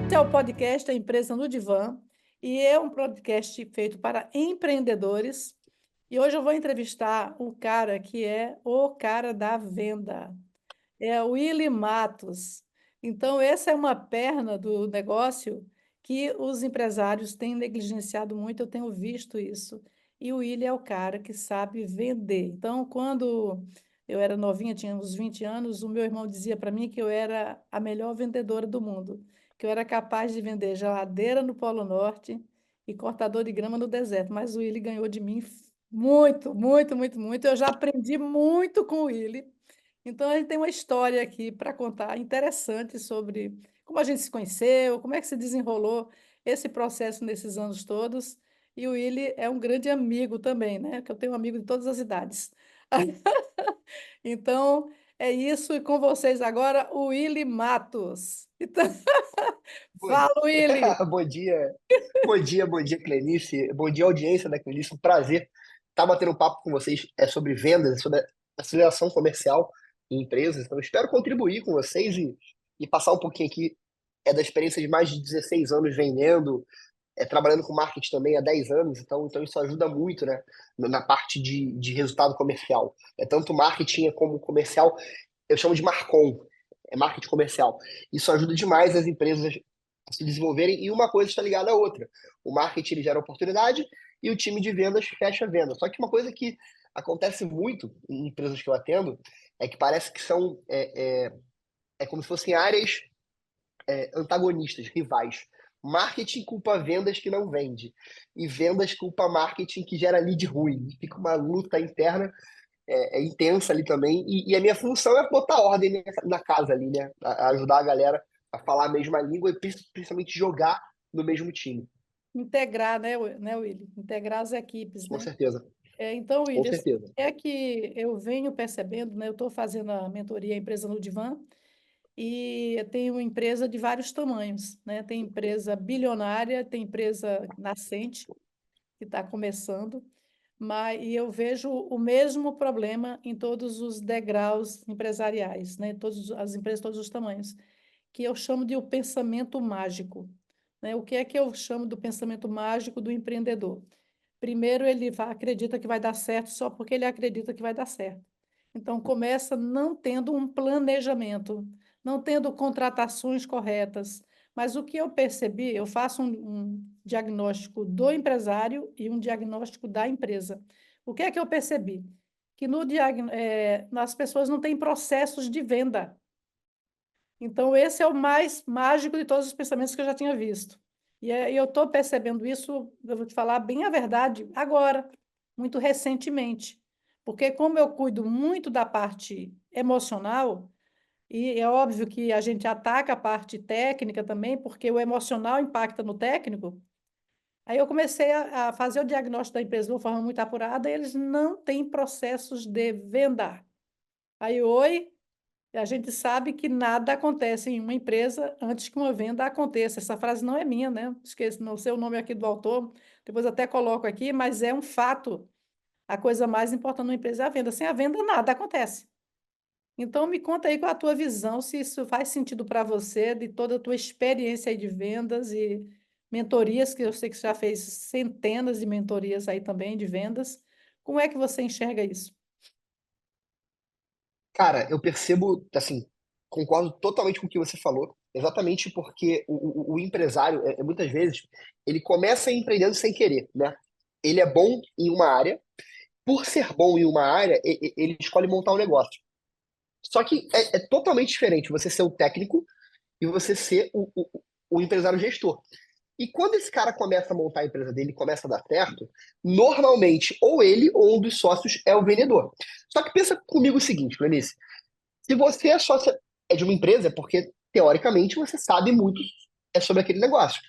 Este é o podcast da Empresa no Divã e é um podcast feito para empreendedores. E hoje eu vou entrevistar um cara que é o cara da venda, é o Willy Matos. Então, essa é uma perna do negócio que os empresários têm negligenciado muito, eu tenho visto isso. E o Willy é o cara que sabe vender. Então, quando eu era novinha, tinha uns 20 anos, o meu irmão dizia para mim que eu era a melhor vendedora do mundo, que eu era capaz de vender geladeira no Polo Norte e cortador de grama no deserto. Mas o Willy ganhou de mim muito, muito, muito, muito. Eu já aprendi muito com o Willy. Então, a gente tem uma história aqui para contar interessante sobre como a gente se conheceu, como é que se desenrolou esse processo nesses anos todos. E o Willy é um grande amigo também, né? Que eu tenho um amigo de todas as idades. Então, é isso. E com vocês agora, o Willy Matos. Então, Bom, fala, Willy! bom dia, bom dia, Clenice. Bom dia, audiência da Clenice. Um prazer estar batendo um papo com vocês sobre vendas, sobre aceleração comercial em empresas. Então, espero contribuir com vocês e passar um pouquinho aqui da experiência de mais de 16 anos vendendo, trabalhando com marketing também há 10 anos. Então isso ajuda muito, né, na parte de resultado comercial. É tanto marketing como comercial, eu chamo de Marcom, é marketing comercial. Isso ajuda demais as empresas a se desenvolverem e uma coisa está ligada à outra. O marketing ele gera oportunidade e o time de vendas fecha a venda. Só que uma coisa que acontece muito em empresas que eu atendo é que parece que são como se fossem áreas antagonistas, rivais. Marketing culpa vendas que não vende e vendas culpa marketing que gera lead ruim. Fica uma luta interna intensa ali também. E a minha função é botar ordem na casa ali, né? Ajudar a galera a falar a mesma língua e principalmente jogar no mesmo time. Integrar, né, Willy? Integrar as equipes, Com né? certeza, Então, com William, assim, certeza. é que eu venho percebendo, né? Eu estou fazendo a mentoria Empresa no Divã e eu tenho uma empresa de vários tamanhos, né? Tem empresa bilionária, tem empresa nascente, que está começando, e eu vejo o mesmo problema em todos os degraus empresariais, né? Todas as empresas, todos os tamanhos, que eu chamo de o pensamento mágico, né? O que é que eu chamo do pensamento mágico do empreendedor? Primeiro, acredita que vai dar certo só porque ele acredita que vai dar certo. Então, começa não tendo um planejamento, não tendo contratações corretas. Mas o que eu percebi, eu faço um diagnóstico do empresário e um diagnóstico da empresa. O que é que eu percebi? Que as pessoas não têm processos de venda. Então, esse é o mais mágico de todos os pensamentos que eu já tinha visto. E eu estou percebendo isso, eu vou te falar bem a verdade, agora, muito recentemente. Porque, como eu cuido muito da parte emocional, e é óbvio que a gente ataca a parte técnica também, porque o emocional impacta no técnico, aí eu comecei a fazer o diagnóstico da empresa de uma forma muito apurada, e eles não têm processos de venda. Aí, oi. E a gente sabe que nada acontece em uma empresa antes que uma venda aconteça. Essa frase não é minha, né? Esqueci, não sei o nome aqui do autor, depois até coloco aqui, mas é um fato. A coisa mais importante numa empresa é a venda. Sem a venda, nada acontece. Então, me conta aí qual é a tua visão, se isso faz sentido para você, de toda a tua experiência aí de vendas e mentorias, que eu sei que você já fez centenas de mentorias aí também de vendas. Como é que você enxerga isso? Cara, eu percebo, assim, concordo totalmente com o que você falou, exatamente porque o empresário, muitas vezes, ele começa empreendendo sem querer, né? Ele é bom em uma área, por ser bom em uma área, ele escolhe montar um negócio. Só que é totalmente diferente você ser o técnico e você ser o empresário gestor. E quando esse cara começa a montar a empresa dele e começa a dar certo, normalmente, ou ele ou um dos sócios é o vendedor. Só que pensa comigo o seguinte, Clarice, se você é sócio de uma empresa, é porque, teoricamente, você sabe muito sobre aquele negócio.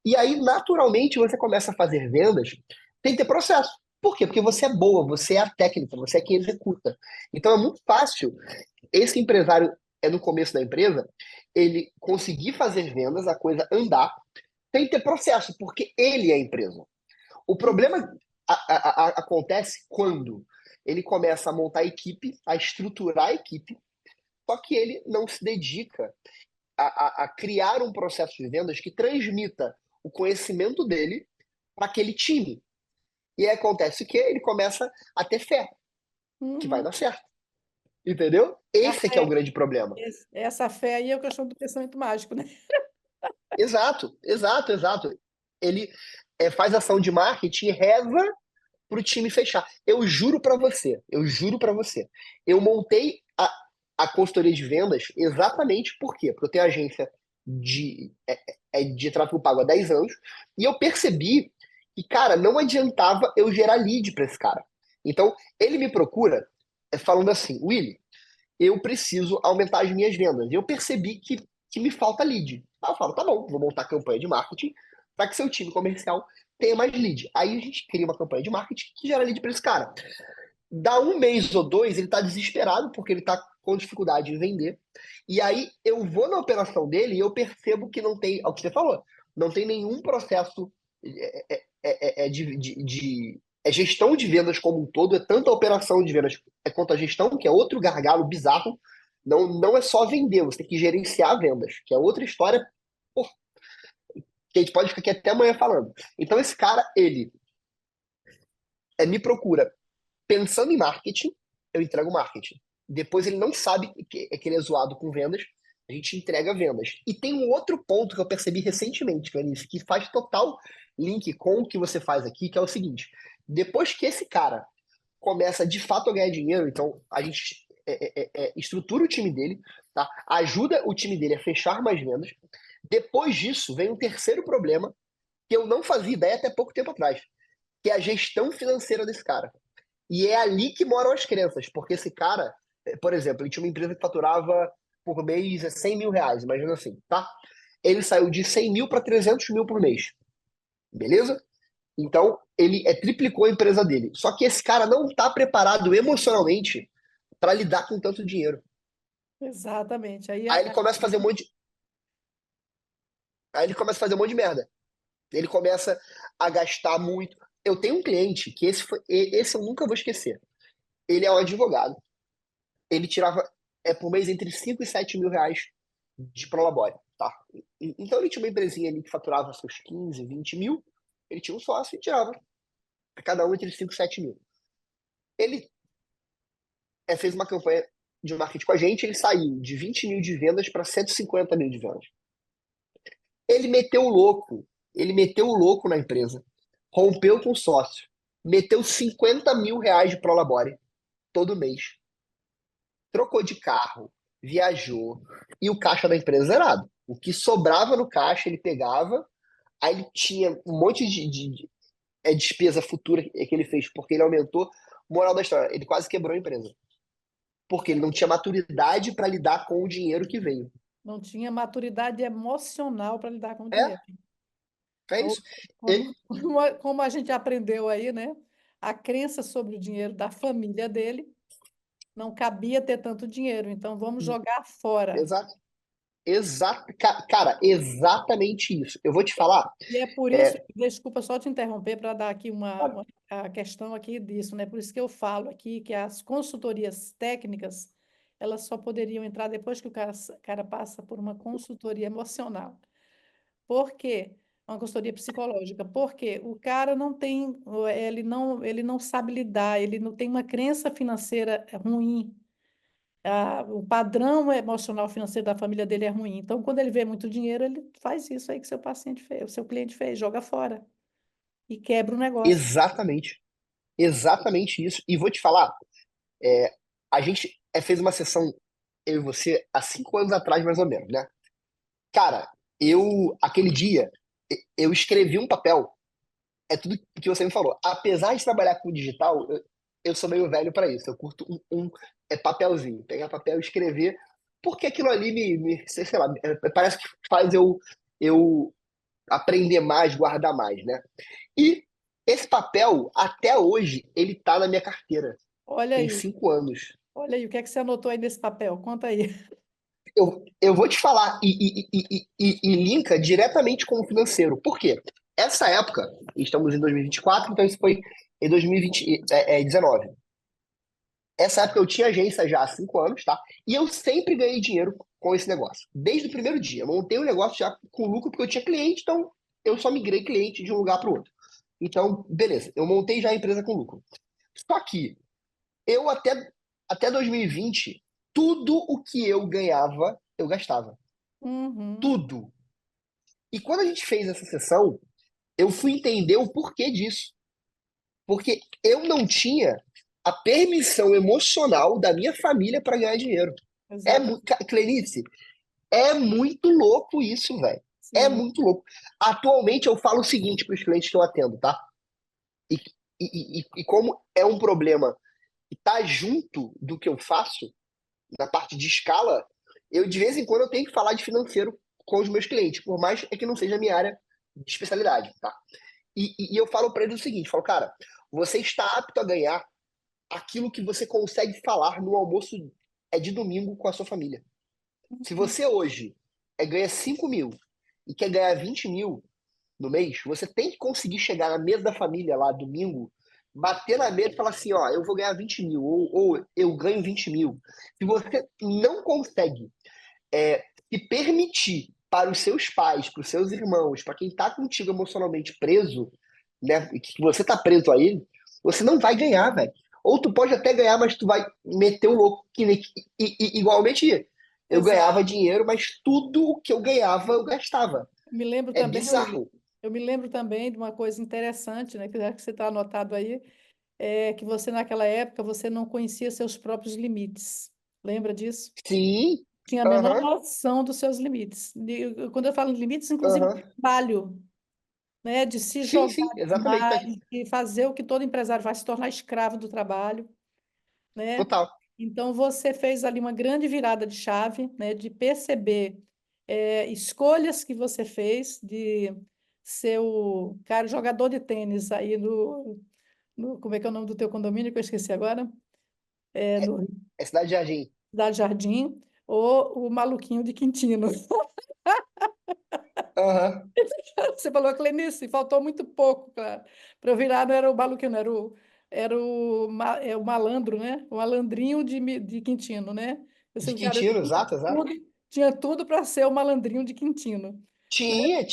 E aí, naturalmente, você começa a fazer vendas, tem que ter processo. Por quê? Porque você é boa, você é a técnica, você é quem executa. Então é muito fácil esse empresário no começo da empresa, ele conseguir fazer vendas, a coisa andar, tem que ter processo, porque ele é a empresa. O problema acontece quando ele começa a montar a equipe, a estruturar a equipe, Só que ele não se dedica a criar um processo de vendas que transmita o conhecimento dele para aquele time. E aí acontece que ele começa a ter fé que vai Uhum. dar certo. Entendeu? A Esse que é o fé, grande problema. essa fé aí é o que eu chamo do pensamento mágico, né? Exato, exato, exato. Ele faz ação de marketing e reza para o time fechar. Eu juro para você, eu juro para você. Eu montei a consultoria de vendas exatamente por quê? Porque eu tenho agência de tráfego pago há 10 anos e eu percebi que, cara, não adiantava eu gerar lead para esse cara. Então, ele me procura falando assim, Willy, eu preciso aumentar as minhas vendas. Eu percebi que me falta lead. Aí eu falo, tá bom, vou montar campanha de marketing para que seu time comercial tenha mais lead. Aí a gente cria uma campanha de marketing que gera lead para esse cara. Dá um mês ou dois, ele tá desesperado porque ele tá com dificuldade em vender. E aí eu vou na operação dele e eu percebo que não tem, é o que você falou, não tem nenhum processo gestão de vendas como um todo, é tanto a operação de vendas quanto a gestão, que é outro gargalo bizarro. Não é só vender, você tem que gerenciar vendas, que é outra história, pô, que a gente pode ficar aqui até amanhã falando. Então esse cara, ele me procura pensando em marketing, eu entrego marketing. Depois ele não sabe que ele é zoado com vendas, a gente entrega vendas. E tem um outro ponto que eu percebi recentemente, Clarice, que faz total link com o que você faz aqui, que é o seguinte: depois que esse cara começa de fato a ganhar dinheiro, então a gente estrutura o time dele, tá? Ajuda o time dele a fechar mais vendas. Depois disso, vem um terceiro problema que eu não fazia ideia até pouco tempo atrás, que é a gestão financeira desse cara. E é ali que moram as crenças, porque esse cara, por exemplo, ele tinha uma empresa que faturava por mês 100 mil reais, imagina assim, tá? Ele saiu de 100 mil para 300 mil por mês, beleza? Então, ele triplicou a empresa dele. Só que esse cara não está preparado emocionalmente para lidar com tanto dinheiro. Exatamente. Aí ele começa a fazer um monte de, aí ele começa a fazer um monte de merda. Ele começa a gastar muito. Eu tenho um cliente que esse eu nunca vou esquecer. Ele é um advogado. Ele tirava por mês entre 5 e 7 mil reais de prolabore, tá? Então ele tinha uma empresinha ali que faturava seus 15, 20 mil. Ele tinha um sócio e tirava cada um entre 5 e 7 mil. Ele fez uma campanha de marketing com a gente, ele saiu de 20 mil de vendas para 150 mil de vendas. Ele meteu o louco, ele meteu o louco na empresa, rompeu com o sócio, meteu 50 mil reais de prolabore todo mês, trocou de carro, viajou, e o caixa da empresa zerado. O que sobrava no caixa ele pegava, aí ele tinha um monte de despesa futura que ele fez, porque ele aumentou. Moral da história, ele quase quebrou a empresa. Porque ele não tinha maturidade para lidar com o dinheiro que veio. Não tinha maturidade emocional para lidar com o É, dinheiro. é Ou, isso. como, como a gente aprendeu aí, né? A crença sobre o dinheiro da família dele não cabia ter tanto dinheiro, então vamos jogar fora. Exato. Exato. Cara, exatamente isso. Eu vou te falar. E é por isso, É, desculpa só te interromper para dar aqui a questão aqui disso, né? Por isso que eu falo aqui que as consultorias técnicas, elas só poderiam entrar depois que o cara passa por uma consultoria emocional. Por quê? Uma consultoria psicológica. Porque o cara não tem, ele não sabe lidar, ele não tem uma crença financeira ruim. O padrão emocional financeiro da família dele é ruim. Então, quando ele vê muito dinheiro, ele faz isso aí que seu paciente fez, o seu cliente fez, joga fora e quebra o negócio. exatamente. Exatamente isso. E vou te falar. A gente fez uma sessão, eu e você, há 5 anos atrás, mais ou menos, né? Cara, aquele dia, eu escrevi um papel. É tudo que você me falou. Apesar de trabalhar com digital, eu sou meio velho para isso. Eu curto papelzinho, pegar papel e escrever, porque aquilo ali sei lá, parece que faz eu aprender mais, guardar mais, né? E esse papel, até hoje, ele tá na minha carteira. Olha Tem aí, 5 anos. olha aí, o que é que você anotou aí nesse papel? Conta aí. Eu vou te falar, e linka diretamente com o financeiro. Por quê? Essa época, estamos em 2024, então isso foi em 2020, 19. Essa época eu tinha agência já há 5 anos, tá? E eu sempre ganhei dinheiro com esse negócio. Desde o primeiro dia. Eu montei um negócio já com lucro porque eu tinha cliente, então eu só migrei cliente de um lugar para o outro. Então, beleza. Eu montei já a empresa com lucro. Só que eu até 2020, tudo o que eu ganhava, eu gastava. Uhum. Tudo. E quando a gente fez essa sessão, eu fui entender o porquê disso. Porque eu não tinha a permissão emocional da minha família para ganhar dinheiro. Exato. Clenice, é muito louco isso, velho. É Sim. muito louco. Atualmente eu falo o seguinte para os clientes que eu atendo, tá? E, e como é um problema que tá junto do que eu faço, na parte de escala, eu de vez em quando eu tenho que falar de financeiro com os meus clientes, por mais é que não seja a minha área de especialidade, tá? E eu falo para eles o seguinte, falo, cara, você está apto a ganhar aquilo que você consegue falar no almoço de domingo com a sua família. Se você hoje ganha 5 mil e quer ganhar 20 mil no mês, você tem que conseguir chegar na mesa da família lá domingo, bater na mesa e falar assim, ó, eu vou ganhar 20 mil, ou eu ganho 20 mil. Se você não consegue se permitir para os seus pais, para os seus irmãos, para quem está contigo emocionalmente preso, né, que você está preso a ele, você não vai ganhar, velho. Ou tu pode até ganhar, mas tu vai meter o louco igualmente. Eu Exato. ganhava dinheiro, mas tudo o que eu ganhava eu gastava. Me lembro É também, bizarro. eu me lembro também de uma coisa interessante, né, que já que você está anotado aí, é que você naquela época você não conhecia seus próprios limites. Lembra disso? Sim, Tinha a menor aham, noção dos seus limites. Quando eu falo em limites, inclusive aham. de trabalho, né, de se Sim, jogar sim, exatamente. demais, de fazer o que todo empresário faz, se tornar escravo do trabalho, né? Total. Então você fez ali uma grande virada de chave, né, de perceber escolhas que você fez de ser o cara jogador de tênis aí como é que é o nome do teu condomínio que eu esqueci agora? No É Cidade de Jardim. Cidade Jardim, ou o maluquinho de Quintino. Aham. Você falou, Clenice, faltou muito pouco para eu virar, não era o maluquinho, não, o malandro, né? O malandrinho de Quintino, né? De Cara, eu Quintino, exato, exato. tinha tudo para ser o malandrinho de Quintino. Tinha.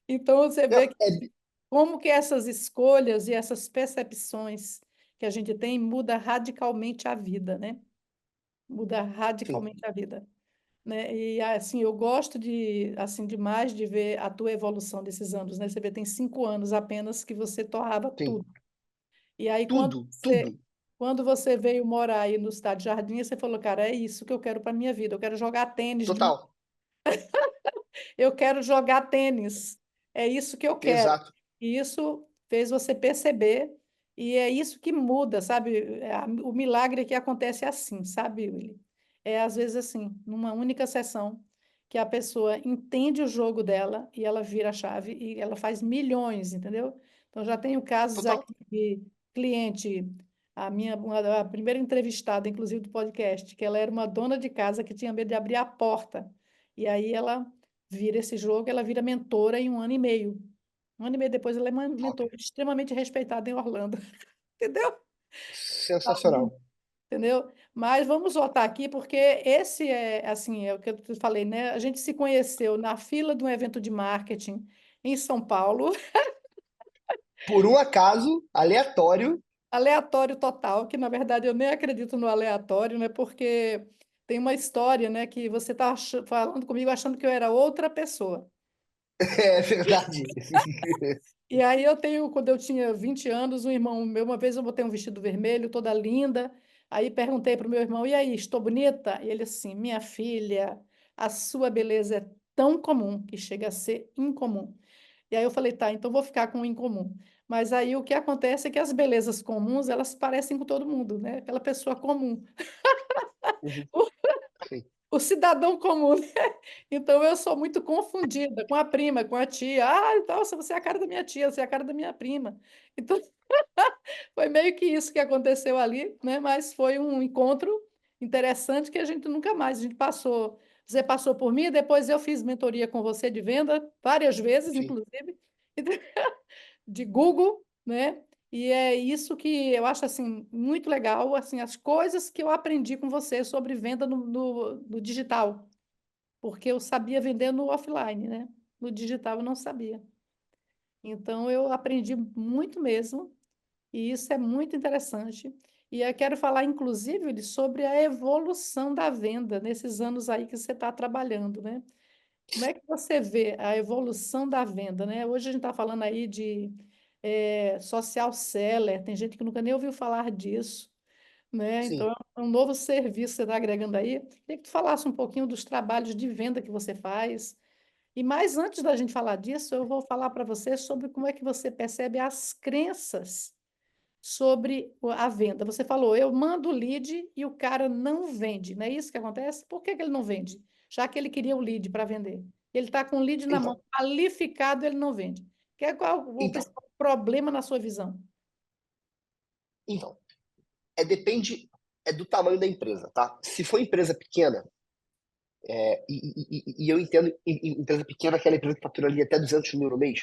Então, você Não, vê como que essas escolhas e essas percepções que a gente tem muda radicalmente a vida, né? Muda sim, radicalmente a vida. Né? E assim, eu gosto de assim demais de ver a tua evolução desses anos, né? Você vê, tem 5 anos apenas que você torrava sim. tudo. E aí, Tudo, tudo. quando você veio morar aí no Estado de Jardim, você falou, cara, é isso que eu quero para minha vida. Eu quero jogar tênis de Total. eu quero jogar tênis. É isso que eu quero. Exato. E isso fez você perceber, e é isso que muda, sabe? O milagre que acontece assim, sabe, Willy? É às vezes assim, numa única sessão, que a pessoa entende o jogo dela e ela vira a chave e ela faz milhões, entendeu? Então já tenho casos Total. aqui de cliente, a primeira entrevistada, inclusive do podcast, que ela era uma dona de casa que tinha medo de abrir a porta. E aí ela vira esse jogo, ela vira mentora em 1 ano e meio. 1 ano e meio depois, ela é uma Top. mentora extremamente respeitada em Orlando. Entendeu? Sensacional. Entendeu? Mas vamos voltar aqui, porque esse é, assim, é o que eu te falei, né? A gente se conheceu na fila de um evento de marketing em São Paulo, Por um acaso, aleatório, aleatório total, que na verdade eu nem acredito no aleatório, né? Porque tem uma história, né, que você está falando comigo achando que eu era outra pessoa. é verdade. E aí eu tenho, quando eu tinha 20 anos, um irmão meu, uma vez eu botei um vestido vermelho, toda linda, aí perguntei para o meu irmão, e aí, estou bonita? E ele assim, minha filha, a sua beleza é tão comum que chega a ser incomum. E aí eu falei, tá, então vou ficar com o incomum. Mas aí o que acontece é que as belezas comuns, elas parecem com todo mundo, né? Aquela pessoa comum. Uhum. Sim, O cidadão comum, né? Então eu sou muito confundida com a prima, com a tia. Ah, então você é a cara da minha tia, você é a cara da minha prima. Então foi meio que isso que aconteceu ali, né? Mas foi um encontro interessante que a gente nunca mais, a gente passou, você passou por mim, depois eu fiz mentoria com você de venda várias vezes, sim. inclusive, de Google, né? E é isso que eu acho assim muito legal, assim, as coisas que eu aprendi com você sobre venda no digital, porque eu sabia vender no offline, né? No digital eu não sabia. Então eu aprendi muito mesmo, e isso é muito interessante. E eu quero falar, inclusive, Yuri, sobre a evolução da venda nesses anos aí que você está trabalhando, né? Como é que você vê a evolução da venda, né? Hoje a gente está falando aí de social seller, tem gente que nunca nem ouviu falar disso, né? Então, Sim, é um novo serviço que você está agregando aí. Queria que tu falasse um pouquinho dos trabalhos de venda que você faz. E mais antes da gente falar disso, eu vou falar para você sobre como é que você percebe as crenças sobre a venda. Você falou, eu mando o lead e o cara não vende, não é isso que acontece? Por que que ele não vende? Já que ele queria o lead para vender. Ele está com o lead na mão, então, qualificado, ele não vende. Qual o então, principal problema na sua visão? então, depende, do tamanho da empresa, tá? Se for empresa pequena, e eu entendo empresa pequena, aquela empresa que fatura ali até 200 mil no mês,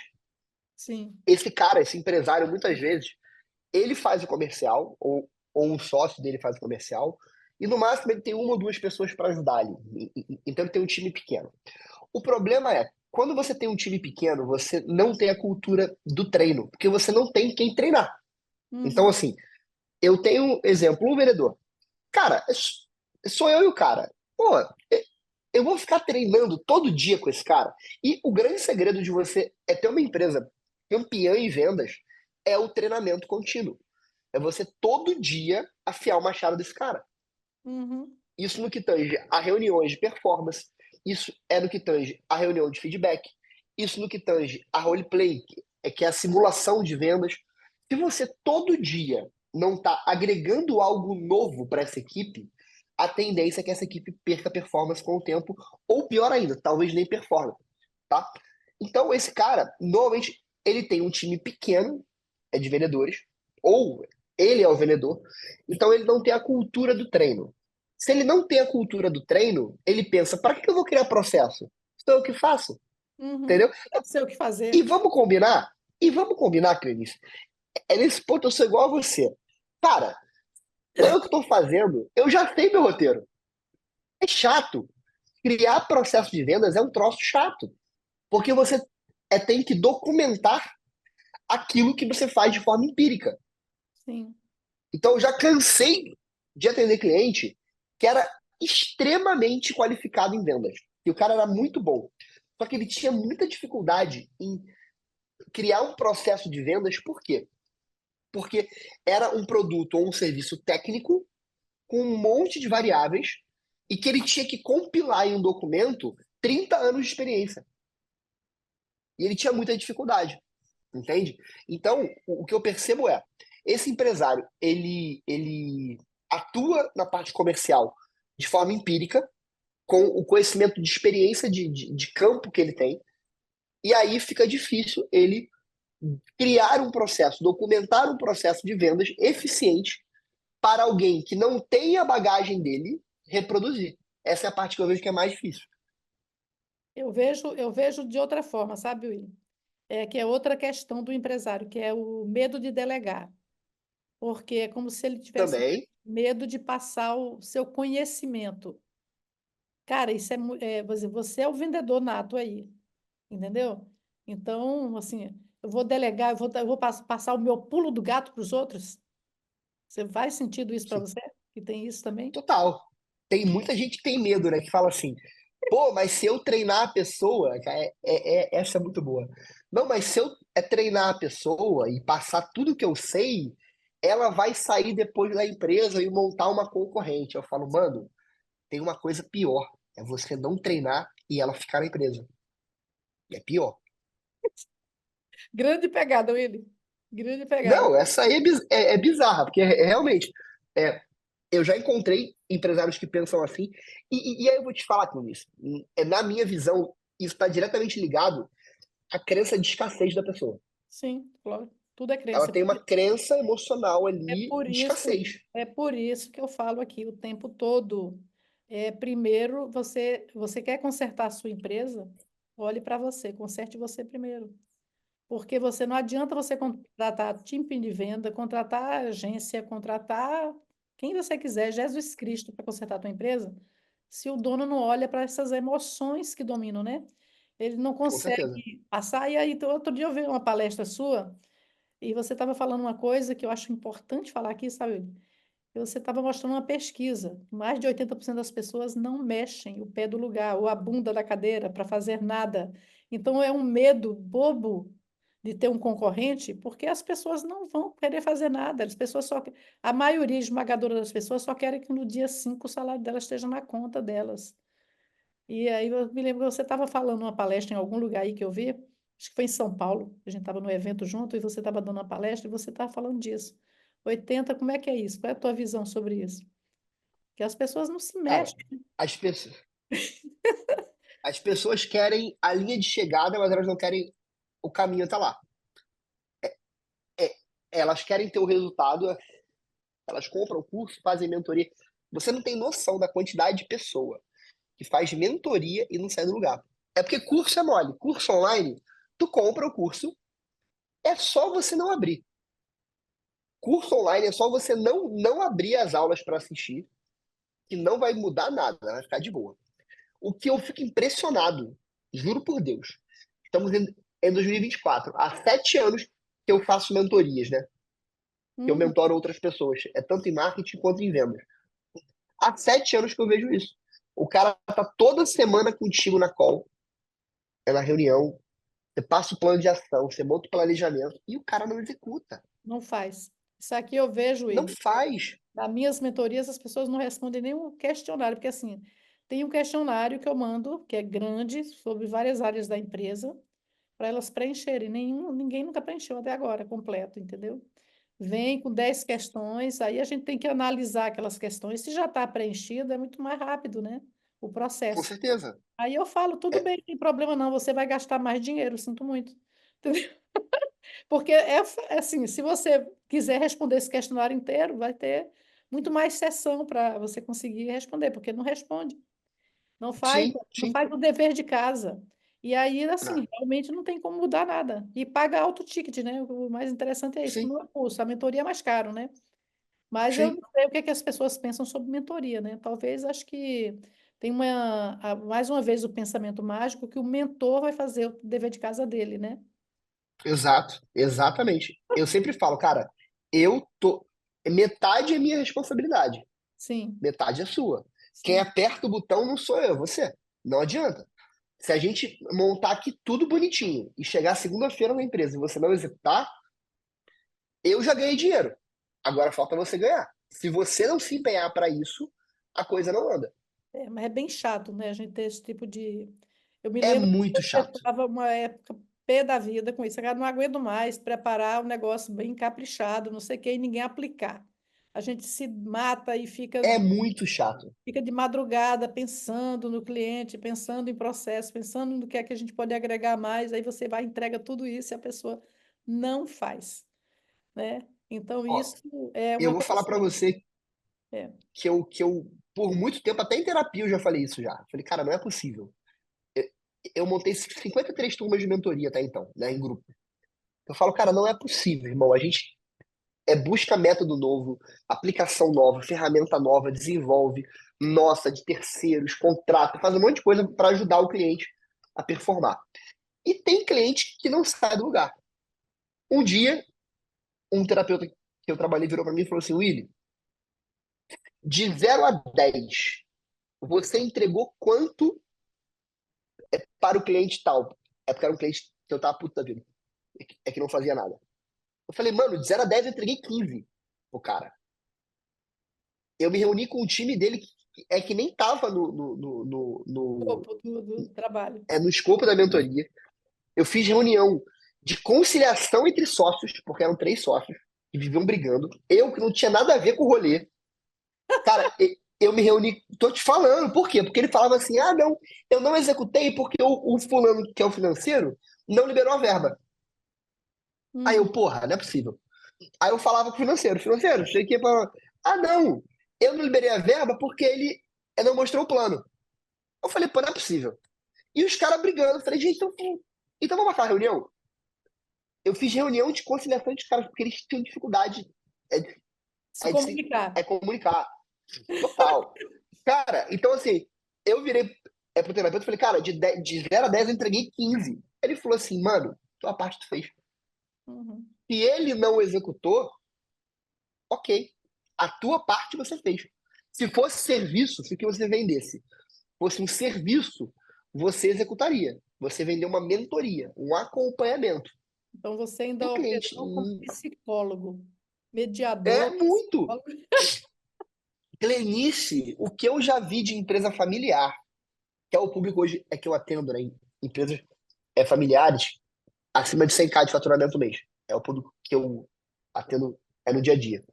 Sim. esse cara, esse empresário, muitas vezes, ele faz o comercial, ou um sócio dele faz o comercial, e no máximo ele tem uma ou duas pessoas para ajudar ali. Então ele tem um time pequeno. O problema é, quando você tem um time pequeno, você não tem a cultura do treino, porque você não tem quem treinar. Então, Uhum. assim, eu tenho, exemplo, um vendedor. Cara, sou eu e o cara. Pô, eu vou ficar treinando todo dia com esse cara. E o grande segredo de você é ter uma empresa campeã em vendas é o treinamento contínuo. É você todo dia afiar o machado desse cara. Uhum. Isso no que tange a reuniões de performance, isso é no que tange a reunião de feedback, isso no que tange a roleplay, que é a simulação de vendas. Se você todo dia não está agregando algo novo para essa equipe, a tendência é que essa equipe perca performance com o tempo, ou pior ainda, talvez nem performe, tá? Então, esse cara, normalmente, ele tem um time pequeno, de vendedores, ou ele é o vendedor, então ele não tem a cultura do treino. Se ele não tem a cultura do treino, ele pensa, para que eu vou criar processo? Sou eu que faço, Uhum. entendeu? Eu não sei o que E fazer. vamos combinar? E vamos combinar, Clenis? É nesse ponto eu sou igual a você. Cara, sou eu que estou fazendo, eu já sei meu roteiro. É chato. Criar processo de vendas é um troço chato. Porque você tem que documentar aquilo que você faz de forma empírica. Sim. Então, eu já cansei de atender cliente que era extremamente qualificado em vendas. E o cara era muito bom. Só que ele tinha muita dificuldade em criar um processo de vendas. Por quê? Porque era um produto ou um serviço técnico com um monte de variáveis e que ele tinha que compilar em um documento 30 anos de experiência. E ele tinha muita dificuldade, entende? Então, o que eu percebo é, esse empresário, ele atua na parte comercial de forma empírica, com o conhecimento de experiência de campo que ele tem, e aí fica difícil ele criar um processo, documentar um processo de vendas eficiente para alguém que não tem a bagagem dele reproduzir. Essa é a parte que eu vejo que é mais difícil. Eu vejo de outra forma, sabe, Will? É que é outra questão do empresário, que é o medo de delegar. Porque é como se ele tivesse Também, medo de passar o seu conhecimento. Cara, isso você é o vendedor nato aí, entendeu? Então, assim, eu vou delegar, eu vou passar o meu pulo do gato para os outros. Você faz sentido isso para sim, você? Que tem isso também? total. Tem muita gente que tem medo, né? Que fala assim, pô, mas se eu treinar a pessoa, cara, essa é muito boa. Não, mas se eu treinar a pessoa e passar tudo que eu sei, ela vai sair depois da empresa e montar uma concorrente. Eu falo, mano, tem uma coisa pior. É você não treinar e ela ficar na empresa. É pior. Grande pegada, Willy. Grande pegada. Não, essa aí é bizarra, porque realmente é, eu já encontrei empresários que pensam assim, e aí eu vou te falar com isso. Na minha visão, isso está diretamente ligado à crença de escassez da pessoa. Sim, claro. Tudo é Ela crença. tem uma crença emocional É ali por de isso, escassez. é por isso que eu falo aqui o tempo todo. Primeiro, você quer consertar a sua empresa? Olhe para você, conserte você primeiro. Porque você não adianta você contratar time de venda, contratar agência, contratar quem você quiser, Jesus Cristo, para consertar a tua empresa, se o dono não olha para essas emoções que dominam, né? Ele não Com certeza. consegue passar. E aí, então, outro dia eu vi uma palestra sua e você estava falando uma coisa que eu acho importante falar aqui, sabe? Você estava mostrando uma pesquisa. Mais de 80% das pessoas não mexem o pé do lugar ou a bunda da cadeira para fazer nada. Então, é um medo bobo de ter um concorrente, porque as pessoas não vão querer fazer nada. As pessoas só, a maioria esmagadora das pessoas só querem que no dia 5 o salário delas esteja na conta delas. E aí eu me lembro que você estava falando uma palestra em algum lugar aí que eu vi, acho que foi em São Paulo, a gente estava no evento junto e você estava dando uma palestra e você estava falando disso. 80, como é que é isso? Qual é a tua visão sobre isso? Que as pessoas não se Cara, mexem. as pessoas, as pessoas querem a linha de chegada, mas elas não querem o caminho até lá. É, elas querem ter o resultado, elas compram o curso, fazem mentoria. Você não tem noção da quantidade de pessoa que faz mentoria e não sai do lugar. É porque curso é mole. Curso online, tu compra o curso, é só você não abrir. Curso online é só você não abrir as aulas para assistir, que não vai mudar nada, vai ficar de boa. O que eu fico impressionado, juro por Deus, estamos em 2024, há 7 anos que eu faço mentorias, né? Que eu Uhum. mentoro outras pessoas, é tanto em marketing quanto em vendas. Há 7 anos que eu vejo isso. O cara tá toda semana contigo na call, é na reunião, você passa o plano de ação, você monta o planejamento e o cara não executa. Não faz. Isso aqui eu vejo, Não Will. faz. Nas minhas mentorias, as pessoas não respondem nenhum questionário, porque assim, tem um questionário que eu mando, que é grande, sobre várias áreas da empresa, para elas preencherem. Ninguém nunca preencheu até agora, completo, entendeu? Vem com 10 questões, aí a gente tem que analisar aquelas questões. Se já está preenchido, é muito mais rápido, né? O Com processo. certeza. Aí eu falo, tudo É, bem, não tem problema não, você vai gastar mais dinheiro, sinto muito. Porque é assim, se você quiser responder esse questionário inteiro, vai ter muito mais sessão para você conseguir responder, porque não responde, não faz, sim, não sim. faz o dever de casa. E aí, Não, assim, realmente não tem como mudar nada. E paga alto ticket, né? O mais interessante é isso, que sim, não é curso, a mentoria é mais caro, né? Mas eu sim. não sei o que é que as pessoas pensam sobre mentoria, né? Talvez, acho que tem mais uma vez o pensamento mágico que o mentor vai fazer o dever de casa dele, né? Exato, exatamente. Eu sempre falo, cara, eu tô. Metade é minha responsabilidade, Sim, metade é sua. Quem sim. aperta o botão não sou eu, é você. Não adianta. Se a gente montar aqui tudo bonitinho e chegar segunda-feira na empresa e você não executar, eu já ganhei dinheiro. Agora falta você ganhar. Se você não se empenhar para isso, a coisa não anda. É, mas é bem chato, né? A gente ter esse tipo de. Eu me É lembro que muito eu chato. estava uma época pé da vida com isso. Agora não aguento mais preparar um negócio bem caprichado, não sei o que, e ninguém aplicar. A gente se mata e É muito chato. fica de madrugada pensando no cliente, pensando em processo, pensando no que é que a gente pode agregar mais. Aí você vai e entrega tudo isso e a pessoa não faz, né? Então, Ó, isso é eu uma vou coisa falar para assim. você É, que eu, por muito tempo, até em terapia eu já falei isso já. Falei, cara, não é possível. Eu, eu montei 53 turmas de mentoria até então, né, em grupo. Eu falo, cara, não é possível, irmão. A gente busca método novo, aplicação nova, ferramenta nova, desenvolve, nossa, de terceiros, contrata, faz um monte de coisa para ajudar o cliente a performar. E tem cliente que não sai do lugar. Um dia, um terapeuta que eu trabalhei virou para mim e falou assim, Willy, de 0 a 10, você entregou quanto para o cliente tal? É porque era um cliente que eu tava puto da vida. É que não fazia nada. Eu falei, mano, de 0 a 10 eu entreguei 15 o cara. Eu me reuni com o time dele que nem tava topo do trabalho. no escopo da mentoria. Eu fiz reunião de conciliação entre sócios, porque eram 3 sócios que viviam brigando. Eu que não tinha nada a ver com o rolê. Cara, eu me reuni, tô te falando, por quê? Porque ele falava assim: ah, não, eu não executei porque o fulano, que é o financeiro, não liberou a verba. Aí eu, Uhum. porra, não é possível. Aí eu falava com o financeiro, sei que é pra... Ah, não, eu não liberei a verba porque ele não mostrou o plano. Eu falei, pô, não é possível. E os caras brigando. Eu falei, gente, então vamos marcar a reunião? Eu fiz reunião de conciliação de caras, porque eles tinham dificuldade é, Se é de se comunicar. comunicar. Total. Cara, então assim, eu virei pro terapeuta e falei, cara, de 0 a 10 eu entreguei 15. Ele falou assim, mano, tua parte tu fez. Uhum. Se ele não executou, ok. A tua parte você fez. Se fosse serviço, se o que você vendesse fosse um serviço, você executaria. Você vendeu uma mentoria, um acompanhamento. Então, você E ainda o cliente operou como psicólogo, é mediador, muito. psicólogo. Clenice, o que eu já vi de empresa familiar, que é o público hoje é que eu atendo, né? Empresas familiares, acima de 100K de faturamento mês. É o público que eu atendo no dia a dia.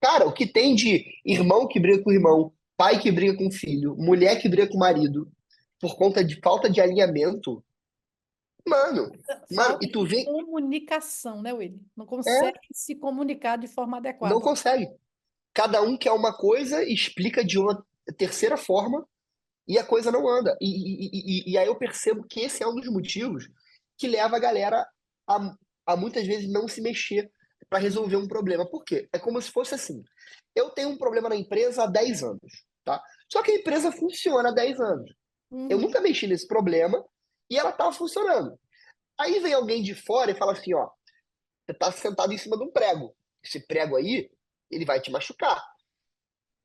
Cara, o que tem de irmão que briga com irmão, pai que briga com filho, mulher que briga com marido, por conta de falta de alinhamento, mano, mano, Falta e tu de vê, comunicação, né, Willy? Não é, consegue se comunicar de forma não adequada. consegue. Cada um quer uma coisa e explica de uma terceira forma e a coisa não anda. E aí eu percebo que esse é um dos motivos que leva a galera a, a muitas vezes não se mexer para resolver um problema. Por quê? É como se fosse assim: eu tenho um problema na empresa há 10 anos, tá? Só que a empresa funciona há 10 anos. Eu Uhum. nunca mexi nesse problema e ela estava funcionando. Aí vem alguém de fora e fala assim: ó, você está sentado em cima de um prego. Esse prego aí, ele vai te machucar.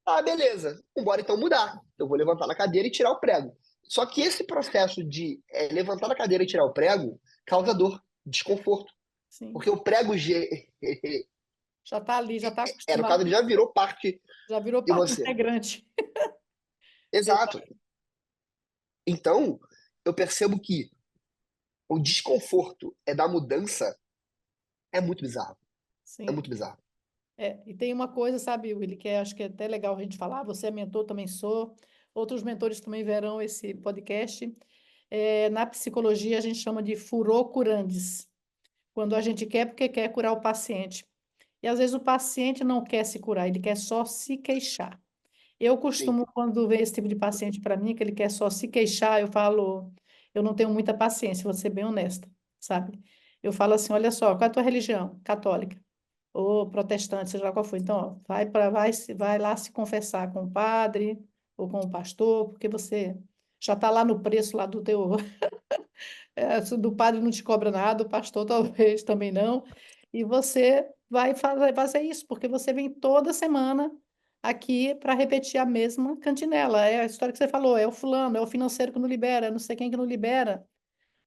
Ah, beleza. Bora então mudar. Eu vou levantar na cadeira e tirar o prego. Só que esse processo de levantar na cadeira e tirar o prego causa dor, desconforto. Sim. Porque o prego Já está ali, já está no caso, acostumado, ele já virou parte já virou de parte você. integrante. Exato. Então, eu percebo que o desconforto da mudança é muito bizarro. É Sim. muito bizarro. E tem uma coisa, sabe, Willy, que acho que é até legal a gente falar, você é mentor, também sou, outros mentores também verão esse podcast. Na psicologia, a gente chama de furor curandes, quando a gente quer porque quer curar o paciente. E às vezes o paciente não quer se curar, ele quer só se queixar. Eu Sim, costumo, quando vem esse tipo de paciente para mim, que ele quer só se queixar, eu falo, eu não tenho muita paciência, vou ser bem honesta, sabe? Eu falo assim, olha só, qual é a tua religião? Católica ou protestante, seja lá qual for. Então, ó, vai lá se confessar com o padre ou com o pastor, porque você já está lá no preço lá do teu, se do padre não te cobra nada, o pastor talvez também não, e você vai fazer isso, porque você vem toda semana aqui para repetir a mesma cantinela. É a história que você falou, é o fulano, é o financeiro que não libera, é não sei quem que não libera.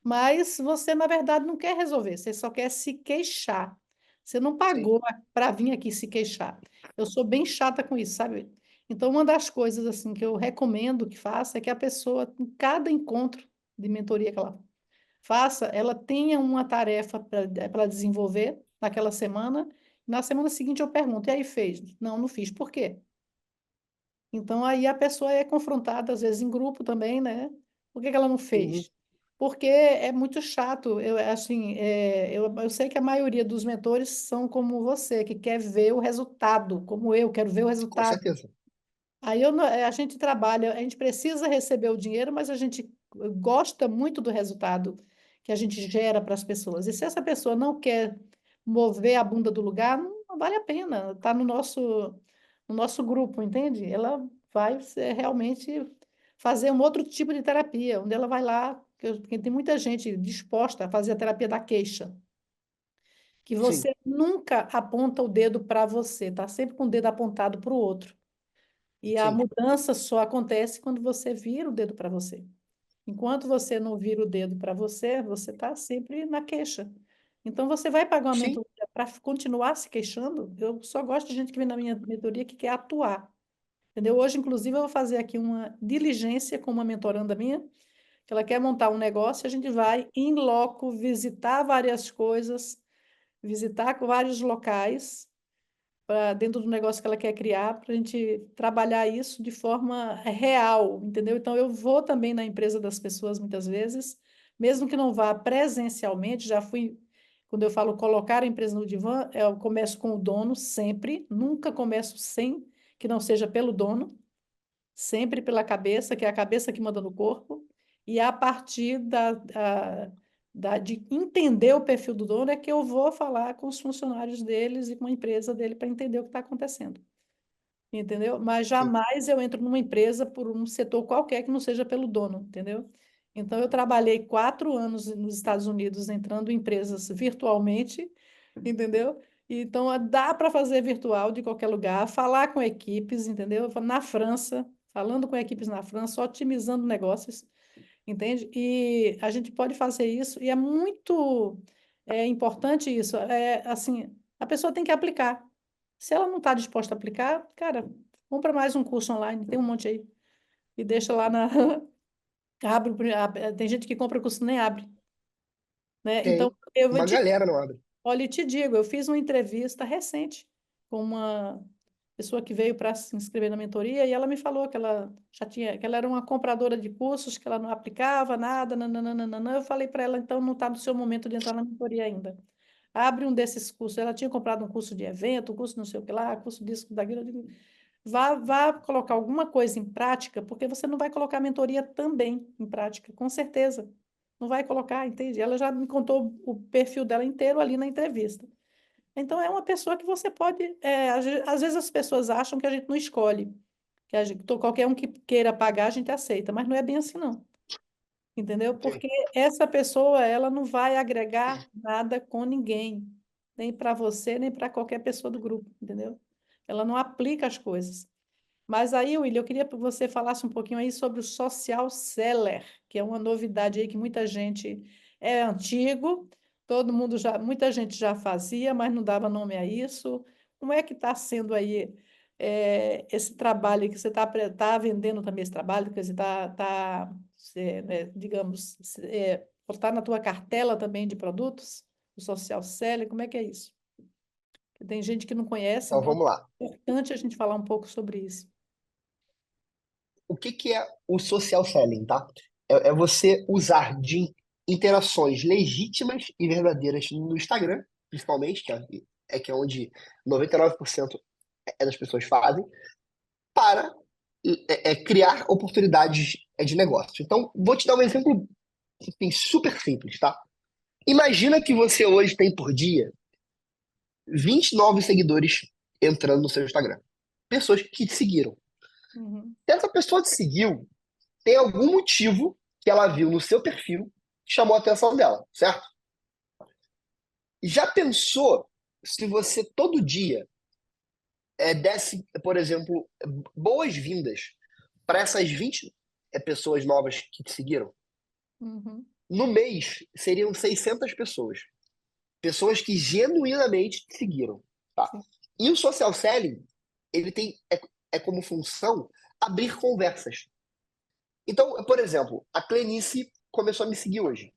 Mas você, na verdade, não quer resolver, você só quer se queixar. Você não sim, pagou para vir aqui se queixar. Eu sou bem chata com isso, sabe? Então, uma das coisas assim que eu recomendo que faça é que a pessoa, em cada encontro de mentoria que ela faça, ela tenha uma tarefa para desenvolver naquela semana. Na semana seguinte eu pergunto, e aí fez? Não, não fiz. Por quê? Então, aí a pessoa é confrontada, às vezes em grupo também, né? Por que que ela não uhum, fez? Porque é muito chato. Eu sei que a maioria dos mentores são como você, que quer ver o resultado, como eu quero ver o com resultado. certeza. Aí a gente trabalha, a gente precisa receber o dinheiro, mas a gente gosta muito do resultado que a gente gera para as pessoas. E se essa pessoa não quer mover a bunda do lugar, não vale a pena. Está no nosso grupo, entende? Ela vai realmente fazer um outro tipo de terapia, onde ela vai lá, porque tem muita gente disposta a fazer a terapia da queixa, que Sim, você nunca aponta o dedo para você, tá sempre com o dedo apontado para o outro. E a sim, mudança só acontece quando você vira o dedo para você. Enquanto você não vira o dedo para você, você está sempre na queixa. Então, você vai pagar uma sim, mentoria para continuar se queixando? Eu só gosto de gente que vem na minha mentoria que quer atuar. Entendeu? Hoje, inclusive, eu vou fazer aqui uma diligência com uma mentoranda minha, que ela quer montar um negócio, a gente vai em loco visitar várias coisas, visitar vários locais dentro do negócio que ela quer criar, para a gente trabalhar isso de forma real, entendeu? Então, eu vou também na empresa das pessoas muitas vezes, mesmo que não vá presencialmente, já fui, quando eu falo colocar a empresa no divã, eu começo com o dono sempre, nunca começo sem que não seja pelo dono, sempre pela cabeça, que é a cabeça que manda no corpo, e a partir de entender o perfil do dono, é que eu vou falar com os funcionários deles e com a empresa dele para entender o que está acontecendo. Entendeu? Mas Sim. jamais eu entro numa empresa por um setor qualquer que não seja pelo dono, entendeu? Então, eu trabalhei 4 anos nos Estados Unidos entrando em empresas virtualmente, entendeu? Então, dá para fazer virtual de qualquer lugar, falar com equipes, entendeu? Na França, falando com equipes na França, otimizando negócios, entende? E a gente pode fazer isso, e é muito importante isso. Assim, a pessoa tem que aplicar. Se ela não está disposta a aplicar, cara, compra mais um curso online, tem um monte aí. E deixa lá na. Abre, tem gente que compra curso e nem abre, né? Então, Tem. eu vou Uma te, galera não abre. olha, e te digo, eu fiz uma entrevista recente com uma pessoa que veio para se inscrever na mentoria e ela me falou que ela já tinha, que ela era uma compradora de cursos, que ela não aplicava nada, nananana. Eu falei para ela, então não está no seu momento de entrar na mentoria ainda. Abre um desses cursos. Ela tinha comprado um curso de evento, um curso não sei o que lá, curso disso, daquilo. Eu digo, vá colocar alguma coisa em prática, porque você não vai colocar a mentoria também em prática, com certeza. Não vai colocar, entende? Ela já me contou o perfil dela inteiro ali na entrevista. Então, é uma pessoa que você pode. Às vezes as pessoas acham que a gente não escolhe, que qualquer um que queira pagar, a gente aceita, mas não é bem assim, não. Entendeu? Sim. Porque essa pessoa, ela não vai agregar nada com ninguém, nem para você, nem para qualquer pessoa do grupo, entendeu? Ela não aplica as coisas. Mas aí, William, eu queria que você falasse um pouquinho aí sobre o social seller, que é uma novidade aí que muita gente é antigo, todo mundo já, muita gente já fazia, mas não dava nome a isso. Como é que está sendo aí esse trabalho que você está vendendo também esse trabalho, quer dizer, digamos, botar na tua cartela também de produtos, o social seller, como é que é isso? Tem gente que não conhece, Então então vamos lá. é importante a gente falar um pouco sobre isso. O que que é o social selling, tá? É você usar de interações legítimas e verdadeiras no Instagram, principalmente, que é onde 99% das pessoas fazem, para criar oportunidades de negócio. Então, vou te dar um exemplo assim, super simples, tá? Imagina que você hoje tem por dia 20 novos seguidores entrando no seu Instagram. Pessoas que te seguiram. Uhum, Se essa pessoa te seguiu, tem algum motivo que ela viu no seu perfil que chamou a atenção dela, certo? Já pensou se você todo dia desse, por exemplo, boas-vindas para essas 20 pessoas novas que te seguiram? uhum, No mês, seriam 600 pessoas. Pessoas que genuinamente te seguiram, tá? sim. E o social selling, ele é como função abrir conversas. Então, por exemplo, a Clenice começou a me seguir hoje.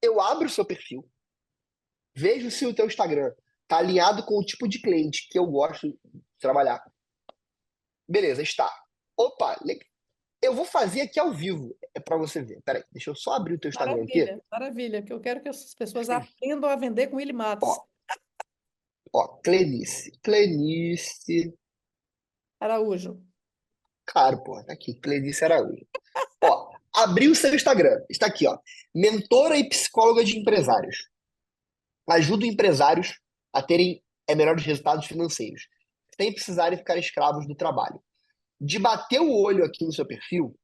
Eu abro o seu perfil, vejo se o teu Instagram tá alinhado com o tipo de cliente que eu gosto de trabalhar. Beleza, está. Opa, eu vou fazer aqui ao vivo, para você ver. Peraí, deixa eu só abrir o teu Instagram aqui. Maravilha, maravilha, que eu quero que essas pessoas aprendam a vender com Willy Matos. Ó, ó, Clenice, Araújo. claro, pô, tá aqui, Clenice Araújo. Ó, abri o seu Instagram, está aqui, ó. Mentora e psicóloga de empresários. Ajuda empresários a terem melhores resultados financeiros, sem precisarem ficar escravos do trabalho. De bater o olho aqui no seu perfil,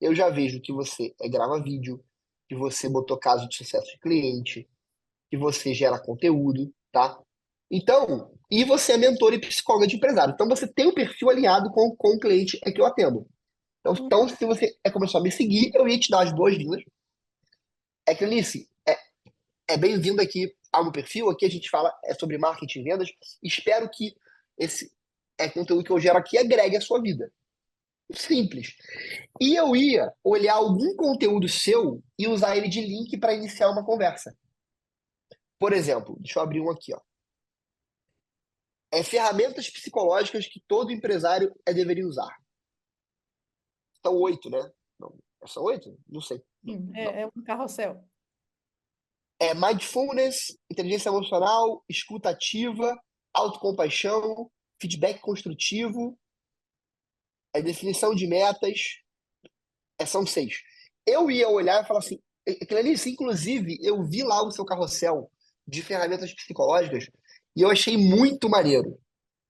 eu já vejo que você grava vídeo, que você botou caso de sucesso de cliente, que você gera conteúdo, tá? Então, e você é mentor e psicóloga de empresário. Então, você tem um perfil alinhado com o cliente que eu atendo. Então, se você começar a me seguir, eu ia te dar as boas-vindas. Clenice, é bem-vindo aqui ao meu perfil. Aqui a gente fala sobre marketing e vendas. Espero que esse conteúdo que eu gero aqui agregue a sua vida. Simples. E eu ia olhar algum conteúdo seu e usar ele de link para iniciar uma conversa. Por exemplo, deixa eu abrir um aqui, ó. Ferramentas psicológicas que todo empresário deveria usar. São 8, né? Não, são 8? Não sei. Sim, Não. é um carrossel. Mindfulness, inteligência emocional, escuta ativa, autocompaixão, feedback construtivo, definição de metas. São 6. Eu ia olhar e falar assim: Clarice, inclusive, eu vi lá o seu carrossel de ferramentas psicológicas e eu achei muito maneiro.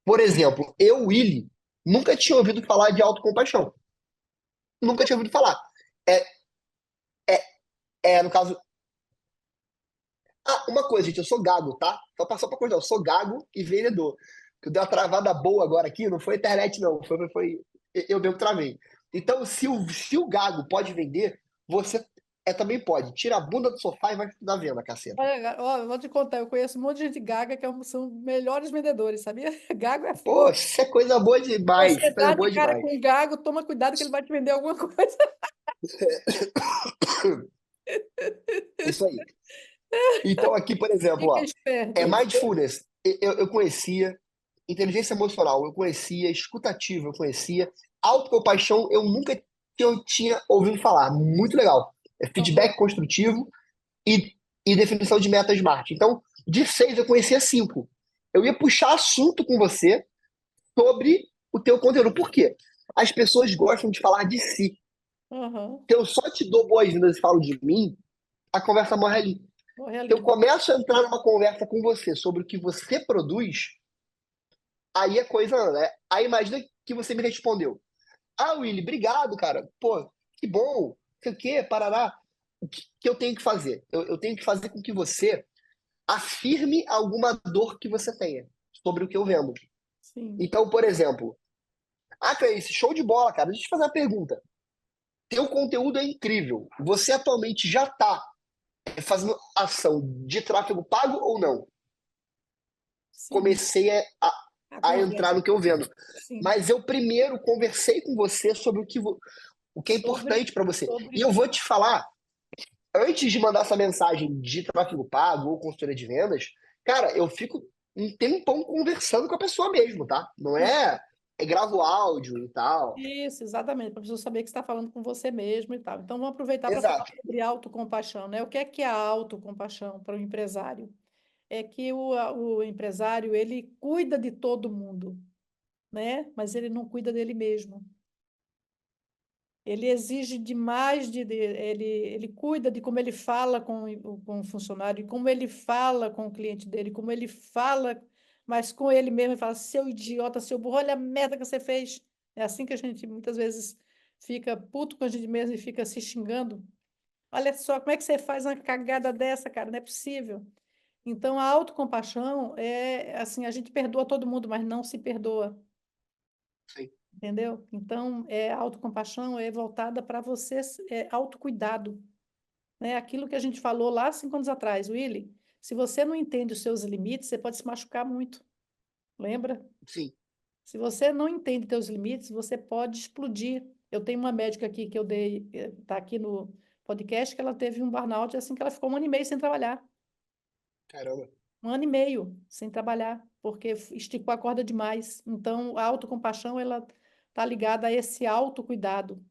Por exemplo, eu, Willy, nunca tinha ouvido falar de autocompaixão. Nunca tinha ouvido falar. É, é, no caso. Ah, uma coisa, gente, eu sou gago, tá? Só pra contar, eu sou gago e vendedor. Que eu dei uma travada boa agora aqui, não foi internet, não. Eu mesmo travei. Então, se o gago pode vender, você também pode. Tira a bunda do sofá e vai estudar venda, caceta. Olha, ó, eu vou te contar, eu conheço um monte de gente gaga que são melhores vendedores, sabia? Gago é Pô, fogo. isso é coisa boa demais. Você Coisa dá de boa cara demais. com um gago, toma cuidado que ele vai te vender alguma coisa. Isso aí. Então, aqui, por exemplo, Fica ó, é esperto. mindfulness. Eu conhecia, inteligência emocional, eu conhecia, escutativa, eu conhecia, autocompaixão, eu tinha ouvido falar. Muito legal. É Aham. feedback construtivo e, definição de metas SMART. Então, de 6, eu conhecia 5. Eu ia puxar assunto com você sobre o teu conteúdo. Por quê? As pessoas gostam de falar de si. Aham. Se eu só te dou boas-vindas e falo de mim, a conversa morre ali. Morre Eu ali. começo a entrar numa conversa com você sobre o que você produz, aí a coisa anda, né? Aí imagina que você me respondeu. Ah, Willy, obrigado, cara. Pô, que bom. Sei o quê, parará. O que eu tenho que fazer? Eu tenho que fazer com que você afirme alguma dor que você tenha sobre o que eu vendo. Sim. Então, por exemplo, Cleice, show de bola, cara. Deixa eu te fazer uma pergunta. Teu conteúdo é incrível. Você atualmente já está fazendo ação de tráfego pago ou não? Sim. Comecei a Agora, entrar no que eu vendo. sim. Mas eu primeiro conversei com você sobre o que é Sobre, importante para você. E sobre. eu vou te falar, antes de mandar essa mensagem de tráfego pago ou consultoria de vendas, cara, eu fico um tempão conversando com a pessoa mesmo, tá? Não é, gravo áudio e tal. Isso, exatamente, para a pessoa saber que está falando com você mesmo e tal. Então, vamos aproveitar para falar Exato. sobre autocompaixão, né? O que é a autocompaixão para o empresário? É que o empresário, ele cuida de todo mundo, né? Mas ele não cuida dele mesmo. Ele exige demais ele cuida de como ele fala com o funcionário, como ele fala com o cliente dele, como ele fala, mas com ele mesmo, ele fala, seu idiota, seu burro, olha a merda que você fez. É assim que a gente muitas vezes fica puto com a gente mesmo e fica se xingando. Olha só, como é que você faz uma cagada dessa, cara? Não é possível. Então, a autocompaixão é assim, a gente perdoa todo mundo, mas não se perdoa. Sim, Entendeu? Então, a autocompaixão é voltada para você, autocuidado, né? Aquilo que a gente falou lá 5 anos atrás, Willy, se você não entende os seus limites, você pode se machucar muito, lembra? sim. Se você não entende seus limites, você pode explodir. Eu tenho uma médica aqui que eu dei, está aqui no podcast, que ela teve um burnout assim que ela ficou 1 ano e meio sem trabalhar. Caramba. 1 ano e meio sem trabalhar, porque esticou a corda demais. Então, a autocompaixão, ela está ligada a esse autocuidado,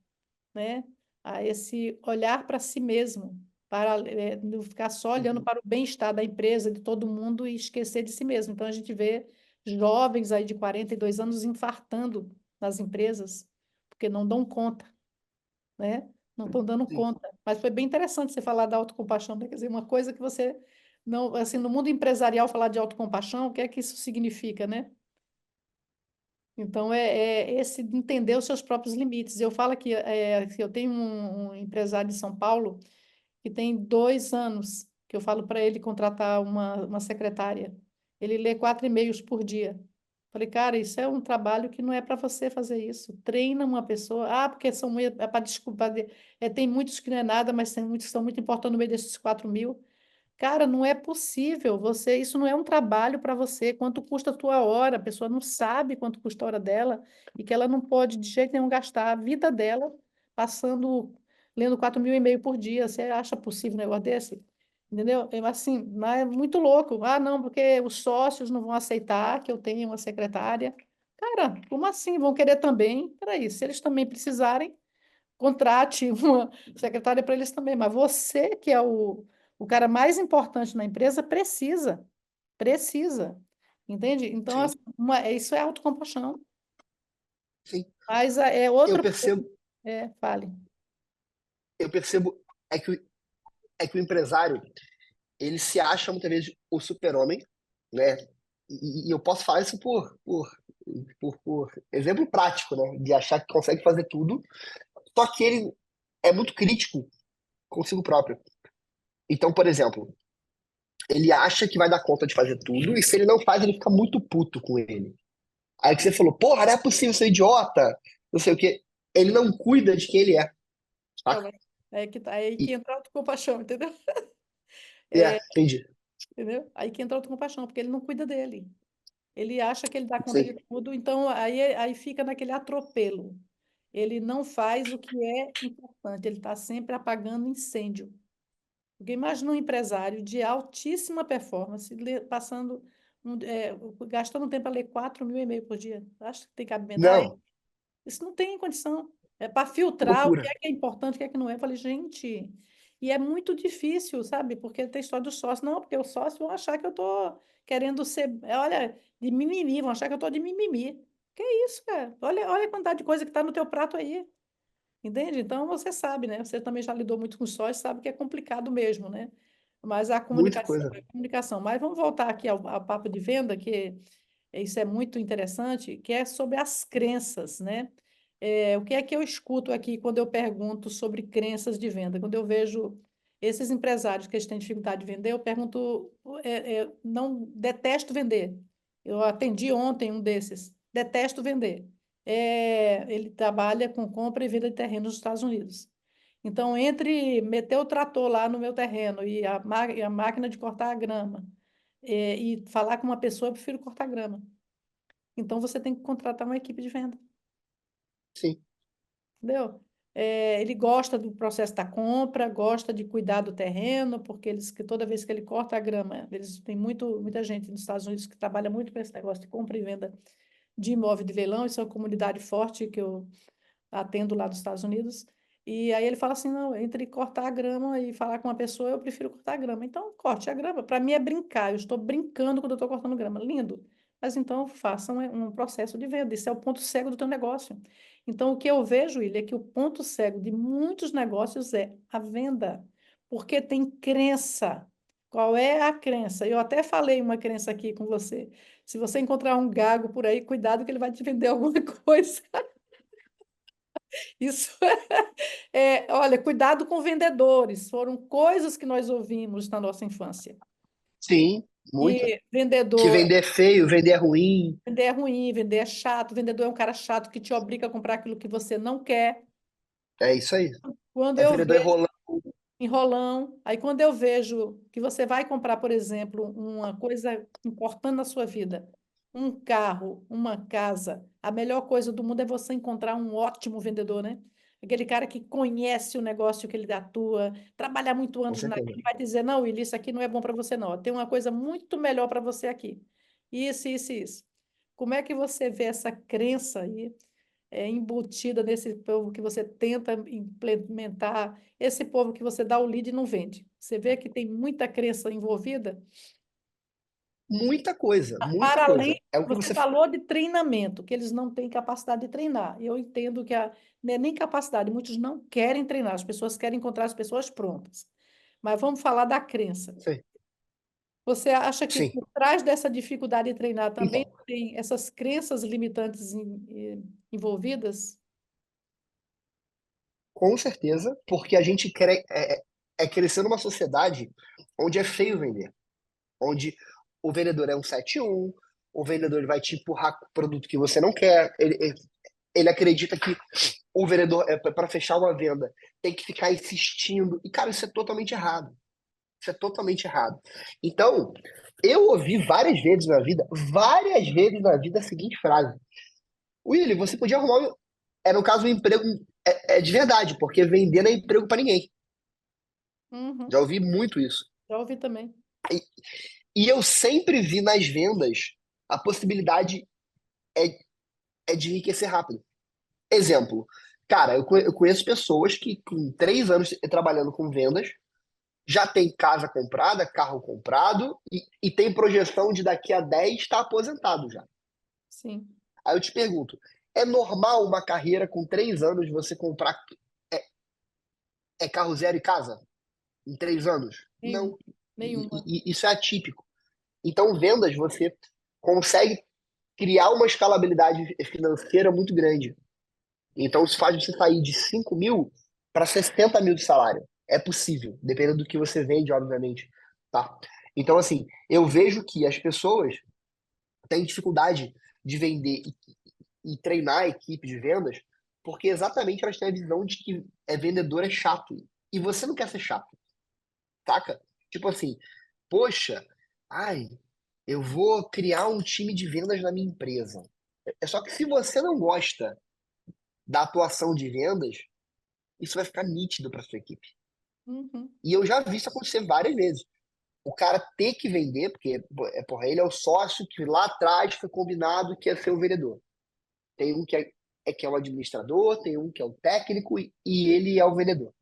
né? A esse olhar para si mesmo, para não ficar só olhando Uhum. para o bem-estar da empresa, de todo mundo e esquecer de si mesmo. Então, a gente vê jovens aí de 42 anos infartando nas empresas, porque não dão conta, né? Não estão dando Sim, conta. Mas foi bem interessante você falar da autocompaixão, né? Quer dizer, uma coisa que você não, assim, no mundo empresarial falar de autocompaixão, o que é que isso significa, né? Então, é esse de entender os seus próprios limites. Eu falo que eu tenho um empresário de São Paulo que tem 2 anos que eu falo para ele contratar uma secretária. Ele lê 4 e-mails por dia. Falei, cara, isso é um trabalho que não é para você fazer isso. Treina uma pessoa. Ah, porque é para desculpar. Tem muitos que não é nada, mas tem muitos que são muito importantes no meio desses 4 mil. Cara, não é possível. Isso não é um trabalho para você. Quanto custa a tua hora? A pessoa não sabe quanto custa a hora dela e que ela não pode de jeito nenhum gastar a vida dela lendo 4 mil e-mails por dia. Você acha possível um negócio desse? Entendeu? Assim, mas é muito louco. Ah, não, porque os sócios não vão aceitar que eu tenha uma secretária. Cara, como assim? Vão querer também? Peraí, se eles também precisarem, contrate uma secretária para eles também, mas você, que é o cara mais importante na empresa, precisa, entende? Então, sim, assim, isso é autocompaixão. sim. Mas é Eu outro. percebo, Fale. eu percebo é que é que o empresário, ele se acha muitas vezes o super-homem, né? E eu posso falar isso por exemplo prático, né? De achar que consegue fazer tudo, só que ele é muito crítico consigo próprio. Então, por exemplo, ele acha que vai dar conta de fazer tudo, e se ele não faz, ele fica muito puto com ele. Aí que você falou, porra, não é possível ser idiota, não sei o quê. Ele não cuida de quem ele é, Então, saca? aí que E, entra a autocompaixão, entendeu? É, entendi. entendeu? Aí que entra a autocompaixão, porque ele não cuida dele. Ele acha que ele dá conta de Sim. tudo, então aí fica naquele atropelo. Ele não faz o que é importante, ele está sempre apagando incêndio. Porque imagina um empresário de altíssima performance, passando, gastando tempo para ler 4.000 e-mails por dia. Acha que tem cabimento? Não, Isso não tem condição. É para filtrar o loucura. que é importante, o que é que não é. Eu falei, gente, e é muito difícil, sabe? Porque tem história do sócio. Não, porque os sócios vão achar que eu estou querendo ser, olha, de mimimi, vão achar que eu estou de mimimi. Que isso, cara? Olha a quantidade de coisa que está no teu prato aí. Entende? Então você sabe, né? Você também já lidou muito com sócios, sabe que é complicado mesmo, né? Mas a Muita comunicação coisa. é comunicação. Mas vamos voltar aqui ao papo de venda, que isso é muito interessante, que é sobre as crenças, né? O que é que eu escuto aqui quando eu pergunto sobre crenças de venda? Quando eu vejo esses empresários que eles têm dificuldade de vender, eu pergunto, não detesto vender. Eu atendi ontem um desses, detesto vender. Ele trabalha com compra e venda de terrenos nos Estados Unidos. Então, entre meter o trator lá no meu terreno e a máquina de cortar a grama, e falar com uma pessoa, eu prefiro cortar grama. Então, você tem que contratar uma equipe de venda, Sim, entendeu? Ele gosta do processo da compra, gosta de cuidar do terreno, porque que toda vez que ele corta a grama, eles têm muita gente nos Estados Unidos que trabalha muito com esse negócio de compra e venda de imóvel de leilão. Isso é uma comunidade forte que eu atendo lá dos Estados Unidos. E aí ele fala assim, não, entre cortar a grama e falar com uma pessoa, eu prefiro cortar a grama. Então, corte a grama. Para mim é brincar, eu estou brincando quando eu estou cortando grama. Lindo. Mas então faça um processo de venda. Isso é o ponto cego do teu negócio. Então, o que eu vejo, William, é que o ponto cego de muitos negócios é a venda. Porque tem crença. Qual é a crença? Eu até falei uma crença aqui com você. Se você encontrar um gago por aí, cuidado que ele vai te vender alguma coisa. Isso olha, cuidado com vendedores, foram coisas que nós ouvimos na nossa infância. sim, muita. E Que vendedor, vender é feio, vender é ruim. vender é ruim, vender é chato, vendedor é um cara chato que te obriga a comprar aquilo que você não quer. É isso aí. Quando É eu vendedor vejo enrolando. enrolão, aí quando eu vejo que você vai comprar, por exemplo, uma coisa importante na sua vida, um carro, uma casa, a melhor coisa do mundo é você encontrar um ótimo vendedor, né? Aquele cara que conhece o negócio que ele atua, trabalha muito Com anos certeza. naquilo, vai dizer, não, Willi, isso aqui não é bom para você, não. Tem uma coisa muito melhor para você aqui. Isso, isso, isso. Como é que você vê essa crença aí embutida nesse povo que você tenta implementar, esse povo que você dá o lead e não vende? Você vê que tem muita crença envolvida? Muita coisa, muita Para além, coisa. É o que você você. falou de treinamento, que eles não têm capacidade de treinar. Eu entendo que não é nem capacidade, muitos não querem treinar, as pessoas querem encontrar as pessoas prontas. Mas vamos falar da crença. Sim, Você acha que sim. por trás dessa dificuldade de treinar também Então, tem essas crenças limitantes envolvidas? com certeza, porque a gente é crescer numa sociedade onde é feio vender. Onde o vendedor é um 7-1, o vendedor ele vai te empurrar com o produto que você não quer. Ele acredita que o vendedor, para fechar uma venda, tem que ficar insistindo. E, cara, isso é totalmente errado. Isso é totalmente errado. Então, eu ouvi várias vezes na vida, a seguinte frase: Willy, você podia arrumar. No caso, um emprego é de verdade, porque vender não é emprego para ninguém. Uhum, Já ouvi muito isso. já ouvi também. E, e eu sempre vi nas vendas a possibilidade é, é de enriquecer rápido. Exemplo, cara, eu conheço pessoas que com 3 anos trabalhando com vendas já tem casa comprada, carro comprado e tem projeção de daqui a 10 estar aposentado já. Sim. Aí eu te pergunto, é normal uma carreira com 3 anos você comprar carro zero e casa? Em 3 anos? Nenhuma. Não. Nenhuma. Isso é atípico. Então, vendas, você consegue criar uma escalabilidade financeira muito grande. Então, isso faz você sair de 5 mil para 60 mil de salário. É possível, dependendo do que você vende, obviamente. Tá? Então, assim, eu vejo que as pessoas têm dificuldade de vender e treinar a equipe de vendas, porque exatamente elas têm a visão de que vendedor é chato. E você não quer ser chato, saca? Tipo assim, poxa, ai, eu vou criar um time de vendas na minha empresa. É só que se você não gosta da atuação de vendas, isso vai ficar nítido para sua equipe. Uhum. E eu já vi isso acontecer várias vezes. O cara ter que vender, porque porra, ele é o sócio que lá atrás foi combinado que ia ser o vendedor. Tem um que é o administrador, tem um que é o técnico e ele é o vendedor.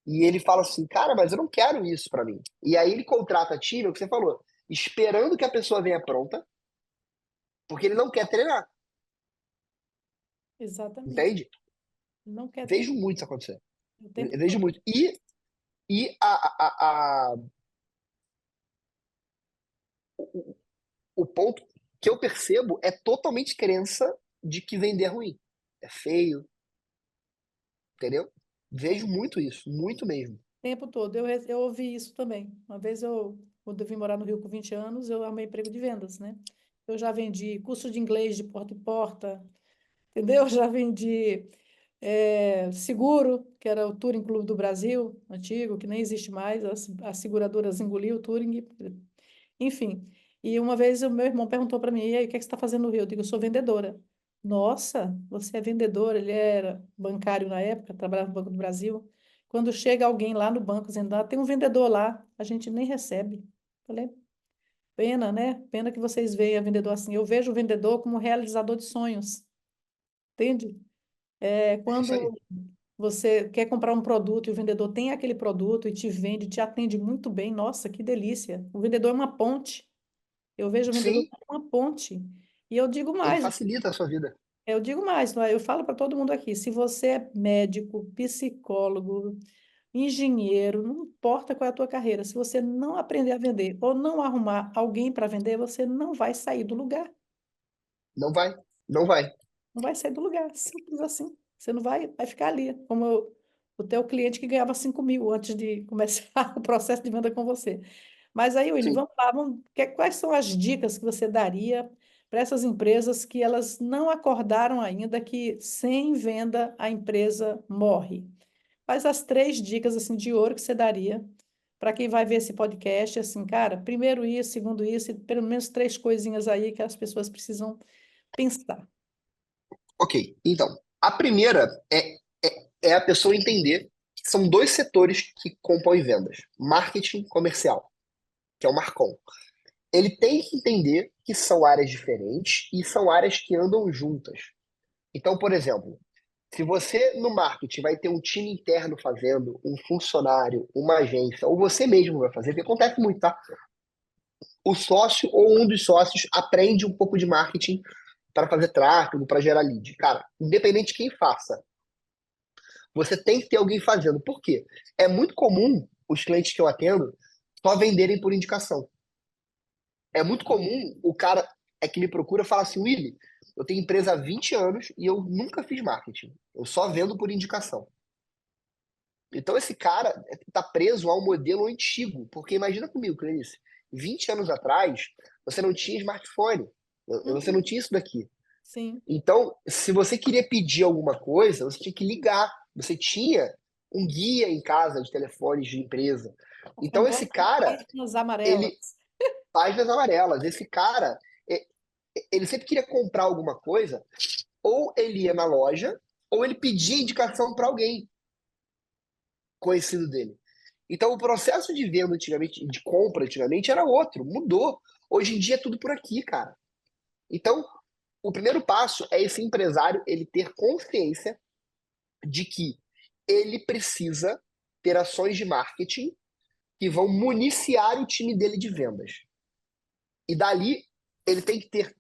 E ele fala assim, cara, mas eu não quero isso para mim. E aí ele contrata time, é o que você falou, esperando que a pessoa venha pronta, porque ele não quer treinar, Exatamente. entende? Não quer Vejo treinar muito isso acontecer. o tempo Eu vejo todo. muito. E o ponto que eu percebo é totalmente crença de que vender é ruim. É feio, entendeu? Vejo muito isso, muito mesmo. O tempo todo. Eu ouvi isso também. Uma vez quando eu vim morar no Rio com 20 anos, eu arrumei emprego de vendas, né? Eu já vendi curso de inglês de porta em porta, entendeu? Já vendi seguro, que era o Touring Clube do Brasil, antigo, que nem existe mais, as seguradoras engoliu o Touring, enfim. E uma vez o meu irmão perguntou para mim, e aí, o que é que você está fazendo no Rio? Eu digo, eu sou vendedora. Nossa, você é vendedora? Ele era bancário na época, trabalhava no Banco do Brasil. Quando chega alguém lá no banco dizendo, tem um vendedor lá, a gente nem recebe. Falei, pena, né? Pena que vocês veem a vendedor assim. Eu vejo o vendedor como realizador de sonhos, entende? É isso aí. Quando você quer comprar um produto e o vendedor tem aquele produto e te vende, te atende muito bem, nossa, que delícia. O vendedor é uma ponte. Eu vejo o vendedor Sim, como uma ponte. E eu digo ele mais, facilita a sua vida. não é? Eu falo para todo mundo aqui, se você é médico, psicólogo, engenheiro, não importa qual é a tua carreira, se você não aprender a vender ou não arrumar alguém para vender, você não vai sair do lugar. Não vai, não vai. Não vai sair do lugar, simples assim. Você não vai ficar ali, como o teu cliente que ganhava 5 mil antes de começar o processo de venda com você. Mas aí, William, Sim. vamos lá, quais são as dicas que você daria para essas empresas que elas não acordaram ainda que sem venda a empresa morre? Quais as 3 dicas assim de ouro que você daria para quem vai ver esse podcast? Assim, cara, primeiro isso, segundo isso, e pelo menos 3 coisinhas aí que as pessoas precisam pensar. Ok, então, a primeira é a pessoa entender que são dois setores que compõem vendas: marketing e comercial, que é o Marcom. Ele tem que entender que são áreas diferentes e são áreas que andam juntas. Então, por exemplo, se você no marketing vai ter um time interno fazendo, um funcionário, uma agência, ou você mesmo vai fazer, que acontece muito, tá? O sócio ou um dos sócios aprende um pouco de marketing para fazer tráfego, para gerar lead. Cara, independente de quem faça, você tem que ter alguém fazendo. Por quê? É muito comum os clientes que eu atendo só venderem por indicação. É muito comum o cara que me procura falar assim, Willy, eu tenho empresa há 20 anos e eu nunca fiz marketing. Eu só vendo por indicação. Então esse cara está preso a um modelo antigo. Porque imagina comigo, Clarice, 20 anos atrás, você não tinha smartphone. Você não Uhum. tinha isso daqui. Sim. Então, se você queria pedir alguma coisa, você tinha que ligar. Você tinha um guia em casa de telefones de empresa. A Então, esse famosa cara, páginas ele amarelas. páginas amarelas. Esse cara, ele sempre queria comprar alguma coisa, ou ele ia na loja, ou ele pedia indicação para alguém conhecido dele. Então, o processo de venda antigamente, de compra antigamente, era outro, mudou. Hoje em dia é tudo por aqui, cara. Então, o primeiro passo é esse empresário ele ter consciência de que ele precisa ter ações de marketing que vão municiar o time dele de vendas. E dali ele tem que ter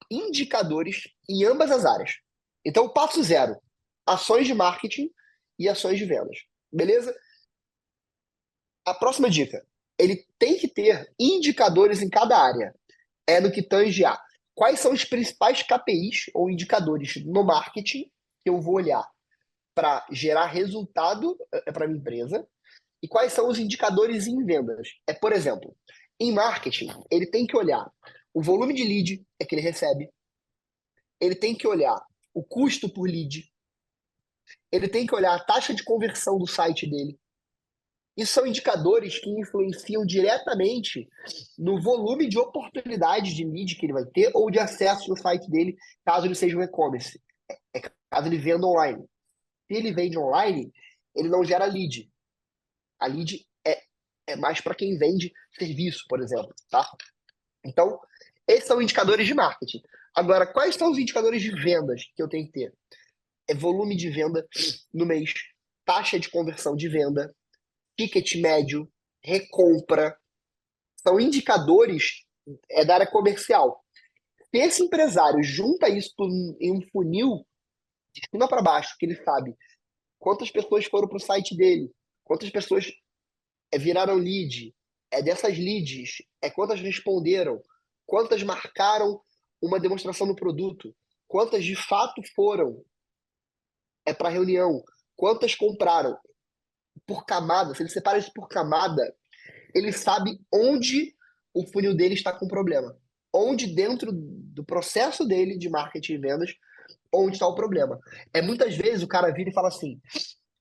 indicadores em ambas as áreas. Então, passo zero: ações de marketing e ações de vendas. Beleza? A próxima dica, ele tem que ter indicadores em cada área. É no que tange a quais são os principais KPIs ou indicadores no marketing que eu vou olhar para gerar resultado para a minha empresa e quais são os indicadores em vendas. Por exemplo, em marketing, ele tem que olhar o volume de lead que ele recebe, ele tem que olhar o custo por lead, ele tem que olhar a taxa de conversão do site dele. Isso são indicadores que influenciam diretamente no volume de oportunidades de lead que ele vai ter ou de acesso no site dele, caso ele seja um e-commerce, caso ele venda online. Se ele vende online, ele não gera lead. A lead é mais para quem vende serviço, por exemplo, tá? Então, esses são indicadores de marketing. Agora, quais são os indicadores de vendas que eu tenho que ter? É volume de venda no mês, taxa de conversão de venda, ticket médio, recompra. São indicadores da área comercial. Se esse empresário junta isso em um funil de cima para baixo, que ele sabe quantas pessoas foram para o site dele, quantas pessoas viraram lead, dessas leads, quantas responderam, quantas marcaram uma demonstração do produto, quantas de fato foram para a reunião, quantas compraram por camada. Se ele separa isso por camada, ele sabe onde o funil dele está com problema. Onde dentro do processo dele de marketing e vendas, onde está o problema. Muitas vezes o cara vira e fala assim: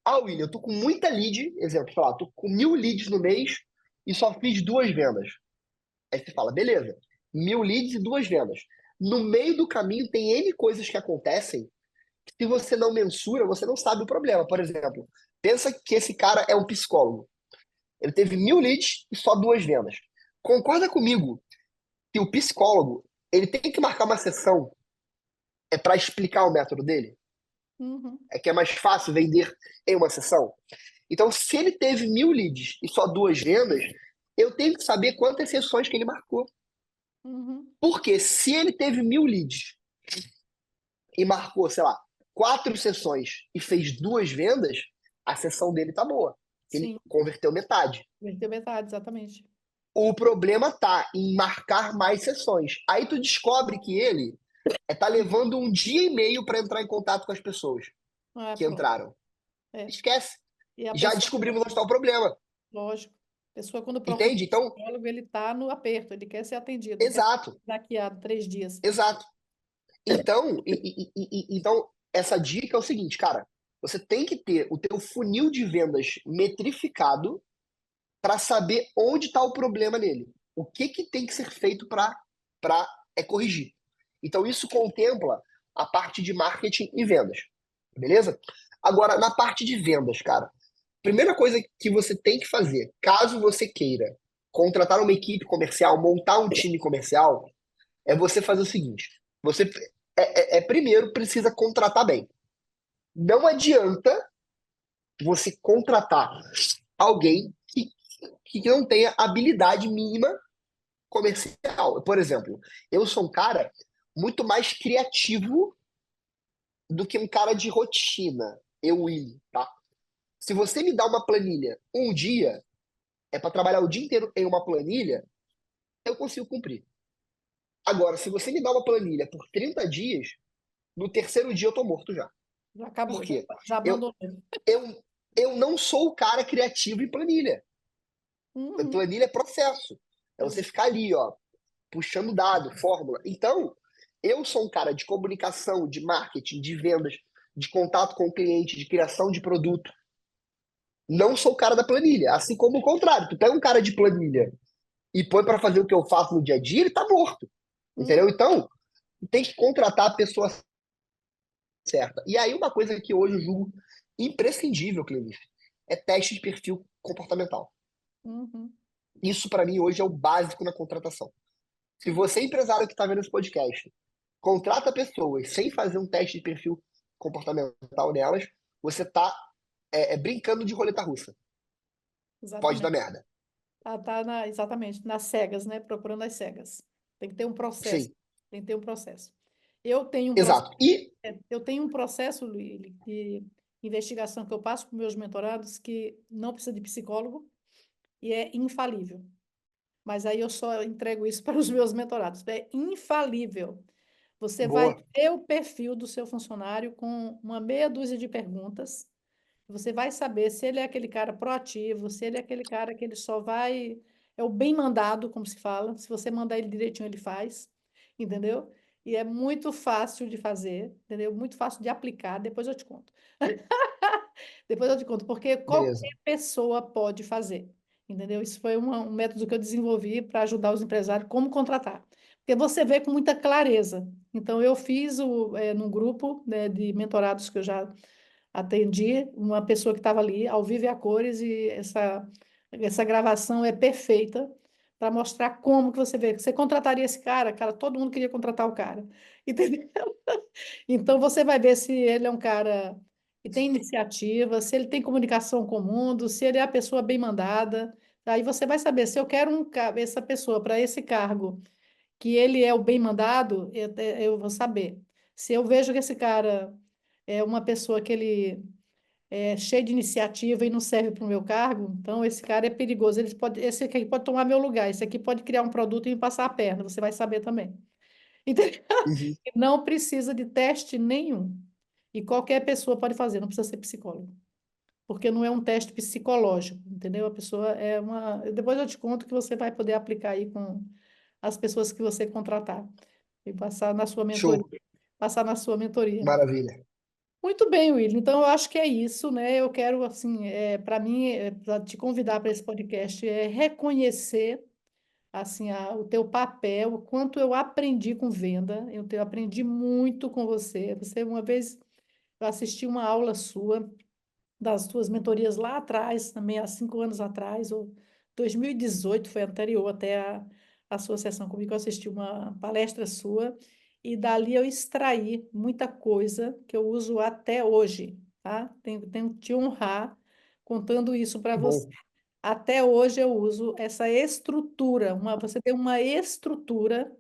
ah, William, eu tô com muita lead, exemplo, sei lá, tô com 1.000 leads no mês e só fiz 2 vendas. Aí você fala, beleza, 1.000 leads e 2 vendas. No meio do caminho tem N coisas que acontecem que se você não mensura, você não sabe o problema. Por exemplo, pensa que esse cara é um psicólogo. Ele teve 1.000 leads e só 2 vendas. Concorda comigo que o psicólogo ele tem que marcar uma sessão para explicar o método dele? Uhum, Que é mais fácil vender em uma sessão? Então, se ele teve 1.000 leads e só 2 vendas, eu tenho que saber quantas sessões que ele marcou. uhum, Porque se ele teve 1.000 leads e marcou, sei lá, 4 sessões e fez 2 vendas, a sessão dele tá boa. Ele sim, converteu metade. verteu metade, exatamente. O problema tá em marcar mais sessões. Aí tu descobre que ele tá levando 1 dia e meio para entrar em contato com as pessoas Ah, que pronto. entraram. É. Esquece. E a Já pessoa, descobrimos onde está o problema. lógico, a pessoa quando procura Entende? um Então, psicólogo, ele está no aperto, ele quer ser atendido, não quer ser exato, hackeado 3 dias. exato. Então, essa dica é o seguinte, cara, você tem que ter o teu funil de vendas metrificado para saber onde está o problema nele. O que tem que ser feito para corrigir. Então, isso contempla a parte de marketing e vendas. Beleza? Agora, na parte de vendas, cara, primeira coisa que você tem que fazer, caso você queira contratar uma equipe comercial, montar um time comercial, é você fazer o seguinte: você primeiro precisa contratar bem. Não adianta você contratar alguém que não tenha habilidade mínima comercial. Por exemplo, eu sou um cara muito mais criativo do que um cara de rotina. Eu, Willi, tá? Se você me dá uma planilha um dia, para trabalhar o dia inteiro em uma planilha, eu consigo cumprir. Agora, se você me dá uma planilha por 30 dias, no terceiro dia eu tô morto já. Já Por acabou, já, quê? já Eu, abandonou. eu não sou o cara criativo em planilha. Uhum, Planilha é processo. É você exato. ficar ali, ó, puxando dado, fórmula. Então, eu sou um cara de comunicação, de marketing, de vendas, de contato com o cliente, de criação de produto. Não sou o cara da planilha. Assim como o contrário. Tu pega um cara de planilha e põe para fazer o que eu faço no dia a dia, ele tá morto. Uhum, Entendeu? Então, tem que contratar a pessoa certa. E aí, uma coisa que hoje eu julgo imprescindível, Clenis, é teste de perfil comportamental. uhum, Isso, para mim, hoje é o básico na contratação. Se você, empresário que está vendo esse podcast, contrata pessoas sem fazer um teste de perfil comportamental nelas, você está brincando de roleta russa. Pode dar exatamente. merda. Exatamente, nas cegas, né? Procurando as cegas. Tem que ter um processo. Sim, Tem que ter um processo. Eu tenho um processo, exato. E, eu tenho um processo, Luíli, de investigação que eu passo para meus mentorados que não precisa de psicólogo. e é infalível. Mas aí eu só entrego isso para os meus mentorados. É infalível. Você vai Boa. ter o perfil do seu funcionário com uma meia dúzia de perguntas. Você vai saber se ele é aquele cara proativo, se ele é aquele cara que ele só vai. É o bem mandado, como se fala. Se você mandar ele direitinho, ele faz. Entendeu? E é muito fácil de fazer, entendeu? Muito fácil de aplicar. Depois eu te conto. Depois eu te conto, porque Beleza. qualquer pessoa pode fazer, entendeu? Isso foi um método que eu desenvolvi para ajudar os empresários como contratar. Porque você vê com muita clareza. Então, eu fiz num grupo, né, de mentorados que eu já atendi, uma pessoa que estava ali, ao vivo e a cores, e essa gravação é perfeita para mostrar como que você vê. Você contrataria esse cara? Cara, todo mundo queria contratar o cara. Entendeu? Então, você vai ver se ele é um cara que tem iniciativa, se ele tem comunicação com o mundo, se ele é a pessoa bem mandada. Aí você vai saber se eu quero essa pessoa para esse cargo, que ele é o bem mandado, eu vou saber. Se eu vejo que esse cara é uma pessoa que ele é cheio de iniciativa e não serve para o meu cargo, então esse cara é perigoso. Esse aqui pode tomar meu lugar, esse aqui pode criar um produto e me passar a perna, você vai saber também. Entendeu? Uhum. Não precisa de teste nenhum. E qualquer pessoa pode fazer, não precisa ser psicólogo. Porque não é um teste psicológico, entendeu? A pessoa é uma. Depois eu te conto que você vai poder aplicar aí com as pessoas que você contratar e passar na sua mentoria. Show. Passar na sua mentoria. Maravilha. Muito bem, Will. Então, eu acho que é isso, né? Eu quero, assim, para mim, pra te convidar para esse podcast, é reconhecer, assim, o teu papel, o quanto eu aprendi com venda. Eu aprendi muito com você. Você, uma vez, eu assisti uma aula sua, das tuas mentorias lá atrás, também há 5 anos atrás, ou 2018, foi anterior até a sua sessão comigo, eu assisti uma palestra sua, e dali eu extraí muita coisa que eu uso até hoje, tá? Tenho que te honrar contando isso para Que você. bom. Até hoje eu uso essa estrutura, você tem uma estrutura,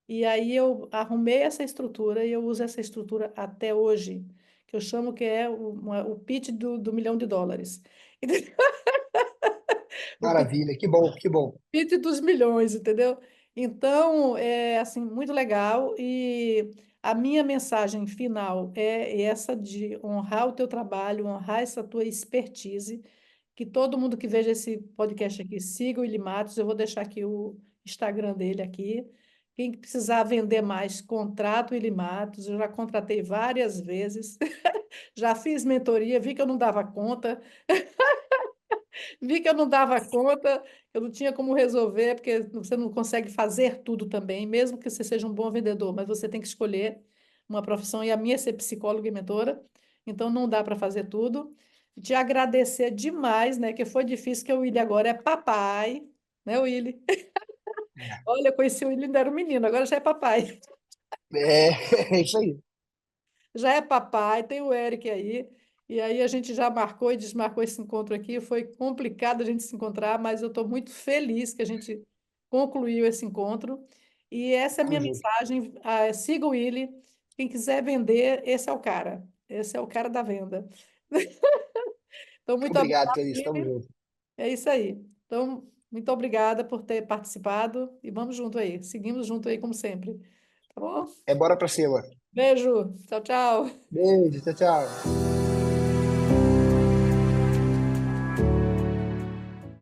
e aí eu arrumei essa estrutura e eu uso essa estrutura até hoje, que eu chamo que é o pitch do milhão de dólares. O Maravilha. Que bom, que bom. pitch dos milhões, entendeu? Então, é assim, muito legal. E a minha mensagem final é essa de honrar o teu trabalho, honrar essa tua expertise, que todo mundo que veja esse podcast aqui siga o Willy Matos. Eu vou deixar aqui o Instagram dele aqui. Quem precisar vender mais, contrata o Willy Matos. Eu já contratei várias vezes. Já fiz mentoria, vi que eu não dava conta. Vi que eu não dava conta, eu não tinha como resolver, porque você não consegue fazer tudo também, mesmo que você seja um bom vendedor, mas você tem que escolher uma profissão, e a minha é ser psicóloga e mentora, então não dá para fazer tudo. Te agradecer demais, né? Que foi difícil, que o Willy agora é papai, né, Willy? É, Olha, eu conheci o Willy, ainda era um menino, agora já é papai. é, é isso aí. Já é papai, tem o Eric aí. E aí a gente já marcou e desmarcou esse encontro aqui. Foi complicado a gente se encontrar, mas eu estou muito feliz que a gente concluiu esse encontro. E essa é a Tamo minha junto. mensagem. Siga o Willy. Quem quiser vender, esse é o cara. Esse é o cara da venda. Então, muito Obrigado, obrigada, Clarice. Tamo Willy. junto. É isso aí. Então, muito obrigada por ter participado e vamos junto aí. Seguimos junto aí, como sempre. Tá bom? É bora pra cima. Beijo. Tchau, tchau. Beijo, tchau, tchau.